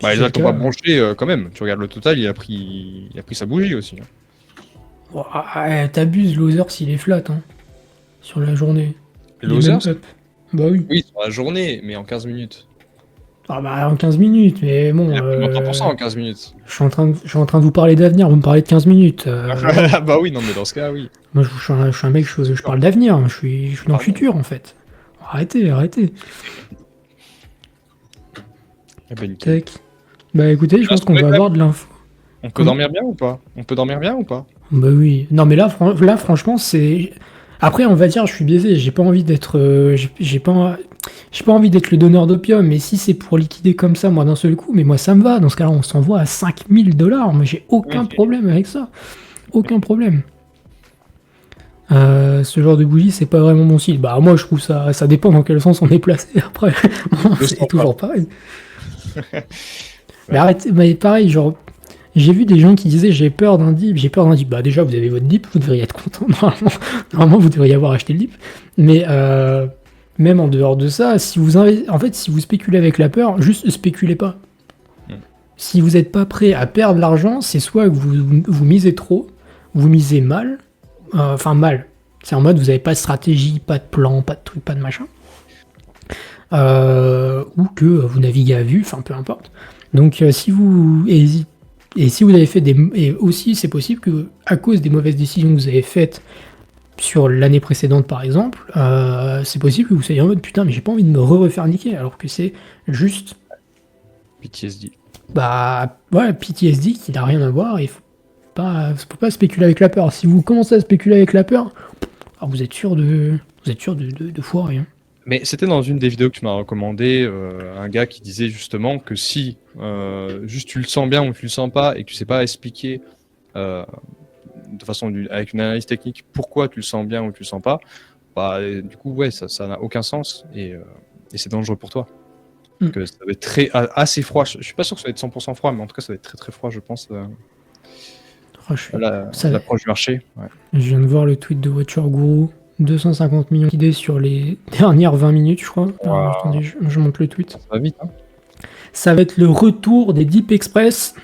Si Bah, c'est les le actes n'ont pas cas, branché quand même. Tu regardes le total, il a pris sa bougie aussi, hein. t'abuses, loser s'il est flat, hein, sur la journée. Les Il est même losers? up. Bah oui. Oui, sur la journée, mais en 15 minutes. Ah bah en 15 minutes, mais Il bon, a pris moins 3% en 15 minutes. je suis en train de vous parler d'avenir, vous me parlez de 15 minutes. Voilà. Ah bah oui, non, mais dans ce cas, oui. Moi, je suis un mec, je parle d'avenir, je suis dans le Pardon. futur, en fait. Arrêtez, arrêtez. Eh ben, nickel. Tac. Bah écoutez, je Là, pense qu'on quand va même, avoir de l'info. on peut Comment? dormir bien ou pas? On peut dormir bien ou pas? Bah oui. Non, mais là, franchement, c'est. Après, on va dire, je suis biaisé. J'ai pas envie d'être. J'ai pas envie d'être le donneur d'opium. Mais si c'est pour liquider comme ça, moi, d'un seul coup, mais moi, ça me va. Dans ce cas-là, on s'envoie à 5000 $. Moi, j'ai aucun Mhm. problème avec ça. Aucun problème. Ce genre de bougie, c'est pas vraiment mon style. Bah, moi, je trouve ça. Ça dépend dans quel sens on est placé. Après, bon, Je c'est sens pas. toujours pareil. Mais Ouais. arrêtez, mais pareil, genre. J'ai vu des gens qui disaient j'ai peur d'un dip, j'ai peur d'un dip. Bah déjà vous avez votre dip, vous devriez être content. Normalement vous devriez avoir acheté le dip. Mais même en dehors de ça, si vous en fait si vous spéculez avec la peur, juste spéculez pas. Mm. Si vous n'êtes pas prêt à perdre l'argent, c'est soit que vous misez trop, vous misez mal, enfin mal. C'est en mode vous n'avez pas de stratégie, pas de plan, pas de truc, pas de machin. Ou que vous naviguez à vue, enfin peu importe. Donc si vous hésitez. Et si vous avez fait et aussi, c'est possible que, à cause des mauvaises décisions que vous avez faites sur l'année précédente, par exemple, c'est possible que vous soyez en mode putain, mais j'ai pas envie de me refaire niquer, alors que c'est juste, PTSD. bah, ouais, PTSD qui n'a rien à voir, et faut pas spéculer avec la peur. Si vous commencez à spéculer avec la peur, alors vous êtes sûr de foirer, hein. Mais c'était dans une des vidéos que tu m'as recommandé, un gars qui disait justement que si juste tu le sens bien ou tu le sens pas et que tu sais pas expliquer euh, de façon avec une analyse technique pourquoi tu le sens bien ou tu le sens pas, bah du coup ouais ça n'a aucun sens et c'est dangereux pour toi. Mm. Que ça va être assez froid. Je suis pas sûr que ça va être 100% froid, mais en tout cas ça va être très très froid je pense Oh, ça, l'approche du marché. Ouais. je viens de voir le tweet de Voiture Guru, 250 millions d'idées sur les dernières 20 minutes, je crois. Alors, attendez, je monte le tweet. Ça va vite. Hein. Ça va être le retour des Deep Express,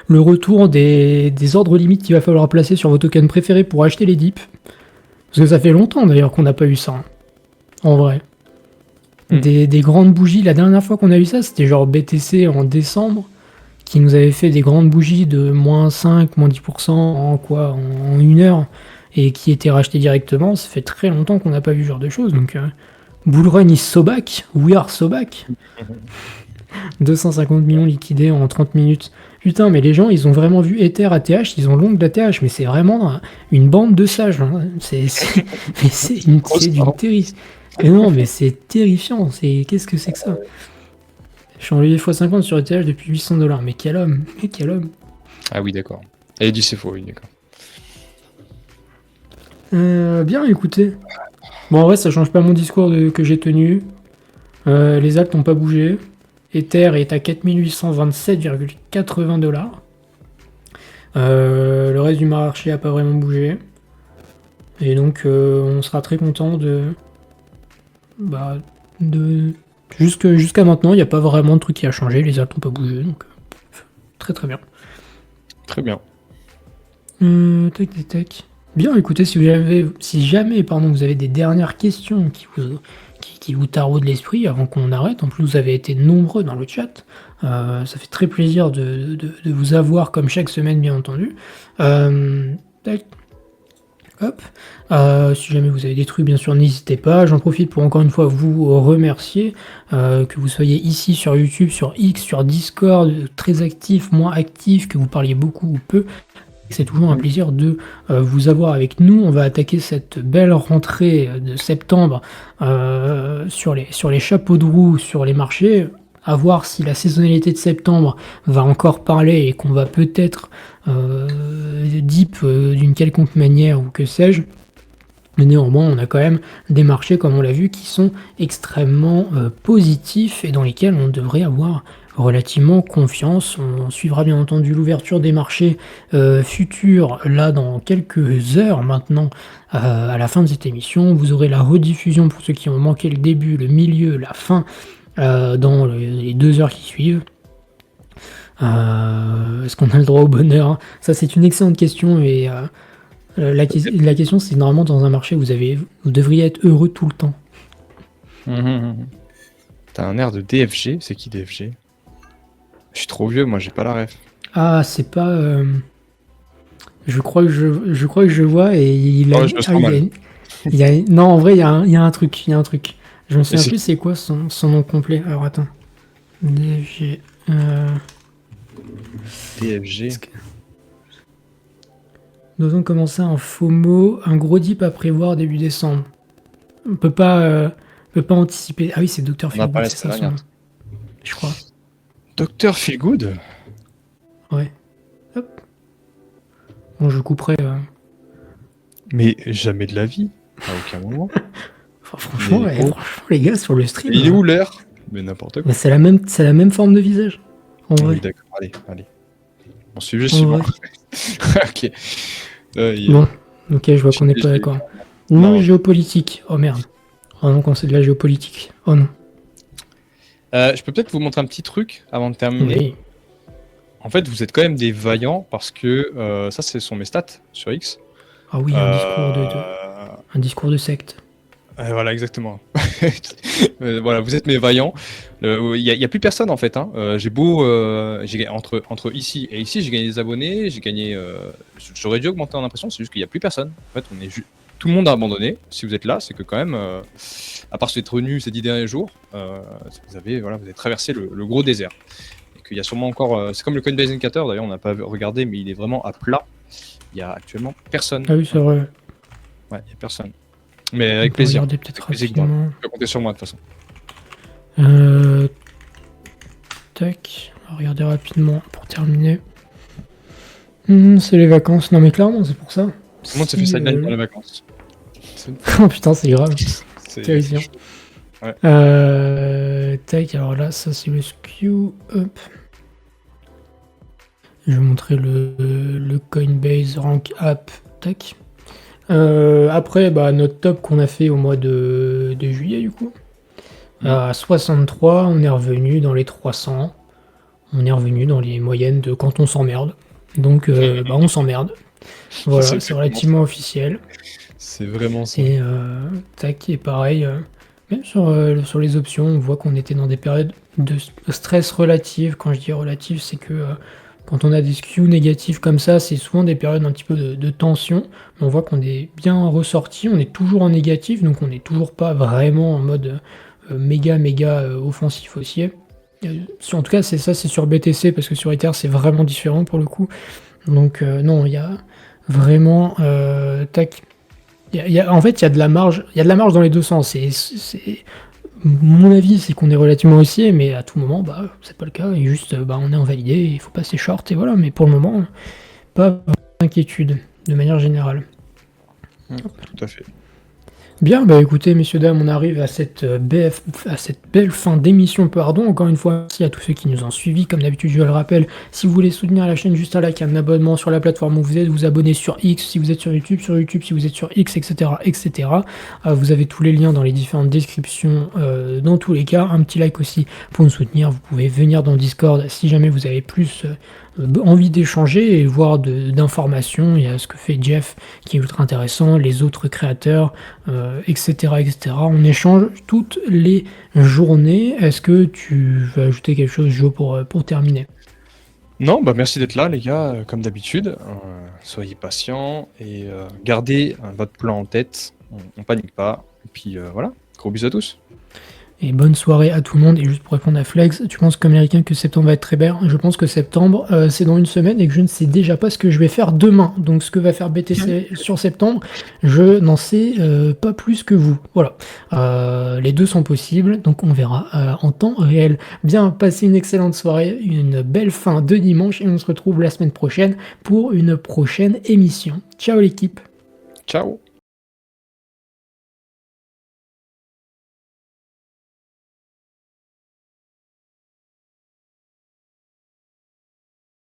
le retour des ordres limites qu'il va falloir placer sur vos tokens préférés pour acheter les Deep. Parce que ça fait longtemps d'ailleurs qu'on n'a pas eu ça, hein, en vrai. Des grandes bougies, la dernière fois qu'on a eu ça, c'était genre BTC en décembre, qui nous avait fait des grandes bougies de moins 5, moins 10% en une heure, et qui étaient rachetées directement. Ça fait très longtemps qu'on n'a pas vu ce genre de choses, donc Bull Run is so back, we are so back. 250 millions liquidés en 30 minutes. Putain, mais les gens, ils ont vraiment vu Ether, ATH, ils ont long d'ATH, mais c'est vraiment une bande de sages, hein. C'est d'une terrifiant. Et non, mais c'est terrifiant. Qu'est-ce que c'est que ça? Je suis en levier x50 sur ETH depuis 800 $. Mais quel homme, mais quel homme. Ah oui d'accord. Et du c'est faux, oui d'accord. Bien, écoutez. Bon, en vrai, ça change pas mon discours que j'ai tenu. Les actes n'ont pas bougé. Ether est à 4827,80 $. Le reste du marché a pas vraiment bougé. Et donc, on sera très content jusqu'à maintenant, il n'y a pas vraiment de truc qui a changé. Les actes n'ont pas bougé. Donc, très très bien. Très bien. Tac, tac, tac. Bien, écoutez, si jamais vous avez des dernières questions qui vous taraudent l'esprit avant qu'on arrête, en plus vous avez été nombreux dans le chat, ça fait très plaisir de vous avoir comme chaque semaine, bien entendu. Tac. Hop. Si jamais vous avez des trucs, bien sûr, n'hésitez pas. J'en profite pour encore une fois vous remercier, que vous soyez ici sur YouTube, sur X, sur Discord, très actif, moins actif, que vous parliez beaucoup ou peu. C'est toujours un plaisir de vous avoir avec nous. On va attaquer cette belle rentrée de septembre sur les chapeaux de roue, sur les marchés. À voir si la saisonnalité de septembre va encore parler et qu'on va peut-être dip d'une quelconque manière ou que sais-je. Mais néanmoins, on a quand même des marchés, comme on l'a vu, qui sont extrêmement positifs et dans lesquels on devrait avoir relativement confiance. On suivra bien entendu l'ouverture des marchés futurs là dans quelques heures maintenant à la fin de cette émission. Vous aurez la rediffusion pour ceux qui ont manqué le début, le milieu, la fin dans les 2 heures qui suivent. Est-ce qu'on a le droit au bonheur, hein? Ça, c'est une excellente question. Et la question, c'est normalement dans un marché, vous devriez être heureux tout le temps. T'as un air de DFG. C'est qui DFG? Je suis trop vieux, moi j'ai pas la ref. Ah, c'est pas. Je crois que je vois et il a. Oh, je me sens mal. Non, en vrai, il y a un truc. Il y a un truc. Je me souviens c'est- plus c'est quoi son nom complet. Alors attends. DFG. DFG. Est-ce que- Nous avons commencé un FOMO, un gros dip à prévoir début décembre. On peut pas anticiper. Ah oui, c'est Dr. On a Philgood, parlé c'est la ça son dernière. nom, je crois. Dr. Feelgood. Ouais. Hop. Bon, je couperai. Mais jamais de la vie. À aucun moment. Enfin, franchement, Mais oh. franchement, les gars, sur le stream. Il est où l'air? Mais n'importe quoi. Mais c'est la même forme de visage. En vrai. Oui, d'accord. Allez. Bon, suivez En suivant. vrai. Ok. Bon, ok, je vois qu'on n'est pas d'accord. Non, Non. géopolitique. Oh merde. Oh non, quand c'est de la géopolitique. Oh non. Je peux peut-être vous montrer un petit truc avant de terminer. Oui. En fait, vous êtes quand même des vaillants parce que ça, ce sont mes stats sur X. Ah oui, un discours de secte. Voilà, exactement. Voilà, vous êtes mes vaillants. Il y a plus personne en fait. Hein. Entre ici et ici, j'ai gagné des abonnés, j'ai gagné. J'aurais dû augmenter en impression, c'est juste qu'il y a plus personne. En fait, tout le monde a abandonné. Si vous êtes là, c'est que quand même, à part s'être venu ces 10 derniers jours, vous avez traversé le gros désert. Et qu'il y a sûrement encore. C'est comme le Coinbase Indicator. D'ailleurs, on n'a pas regardé, mais il est vraiment à plat. Il y a actuellement personne. Ah oui, c'est vrai. Ouais, il y a personne. Mais On avec peut plaisir. regarder peut-être Plaisir, rapidement. tu peux compter sur moi de toute façon. Tac. On va regarder rapidement pour terminer. C'est les vacances. Non mais clairement, c'est pour ça. Tout le monde se fait sideline pour les vacances. Oh putain, c'est grave. C'est Terrifiant. Ouais. Tac, alors là, ça c'est le skew. Hop. Je vais montrer le Coinbase Rank App. Tac. Après, notre top qu'on a fait au mois de juillet, du coup. À 63, on est revenu dans les 300. On est revenu dans les moyennes de quand on s'emmerde. Donc, on s'emmerde. Voilà, c'est relativement officiel. C'est vraiment ça. Et tac, et pareil, même sur les options, on voit qu'on était dans des périodes de stress relative. Quand je dis relative, c'est que quand on a des skews négatifs comme ça, c'est souvent des périodes un petit peu de tension. On voit qu'on est bien ressorti, on est toujours en négatif, donc on n'est toujours pas vraiment en mode méga offensif haussier. En tout cas, c'est sur BTC, parce que sur Ether, c'est vraiment différent pour le coup. Donc non, il y a vraiment... tac. En fait, il y a de la marge. Il y a de la marge dans les deux sens. Mon avis, c'est qu'on est relativement haussier, mais à tout moment, c'est pas le cas. Et juste, on est invalidé, il faut passer short, et voilà. Mais pour le moment, pas d'inquiétude, de manière générale. Tout à fait. Bien, écoutez, messieurs, dames, on arrive à cette belle fin d'émission, pardon. Encore une fois, merci à tous ceux qui nous ont suivis. Comme d'habitude, je le rappelle, si vous voulez soutenir la chaîne, juste un like, un abonnement sur la plateforme où vous êtes, vous abonnez sur X, si vous êtes sur YouTube, si vous êtes sur X, etc., etc. Vous avez tous les liens dans les différentes descriptions, dans tous les cas. Un petit like aussi pour nous soutenir. Vous pouvez venir dans le Discord si jamais vous avez plus envie d'échanger et voir d'informations. Il y a ce que fait Jeff qui est ultra intéressant, les autres créateurs, etc., etc. On échange toutes les journées. Est-ce que tu veux ajouter quelque chose, Jo, pour terminer? Non, merci d'être là, les gars, comme d'habitude. Soyez patients et gardez votre plan en tête. On panique pas. Et puis voilà, gros bisous à tous. Et bonne soirée à tout le monde. Et juste pour répondre à Flex, tu penses comme américain que septembre va être très bien? Je pense que septembre, c'est dans une semaine et que je ne sais déjà pas ce que je vais faire demain. Donc ce que va faire BTC sur septembre, je n'en sais pas plus que vous. Voilà. Les deux sont possibles, donc on verra en temps réel. Bien, passez une excellente soirée, une belle fin de dimanche et on se retrouve la semaine prochaine pour une prochaine émission. Ciao l'équipe. Ciao.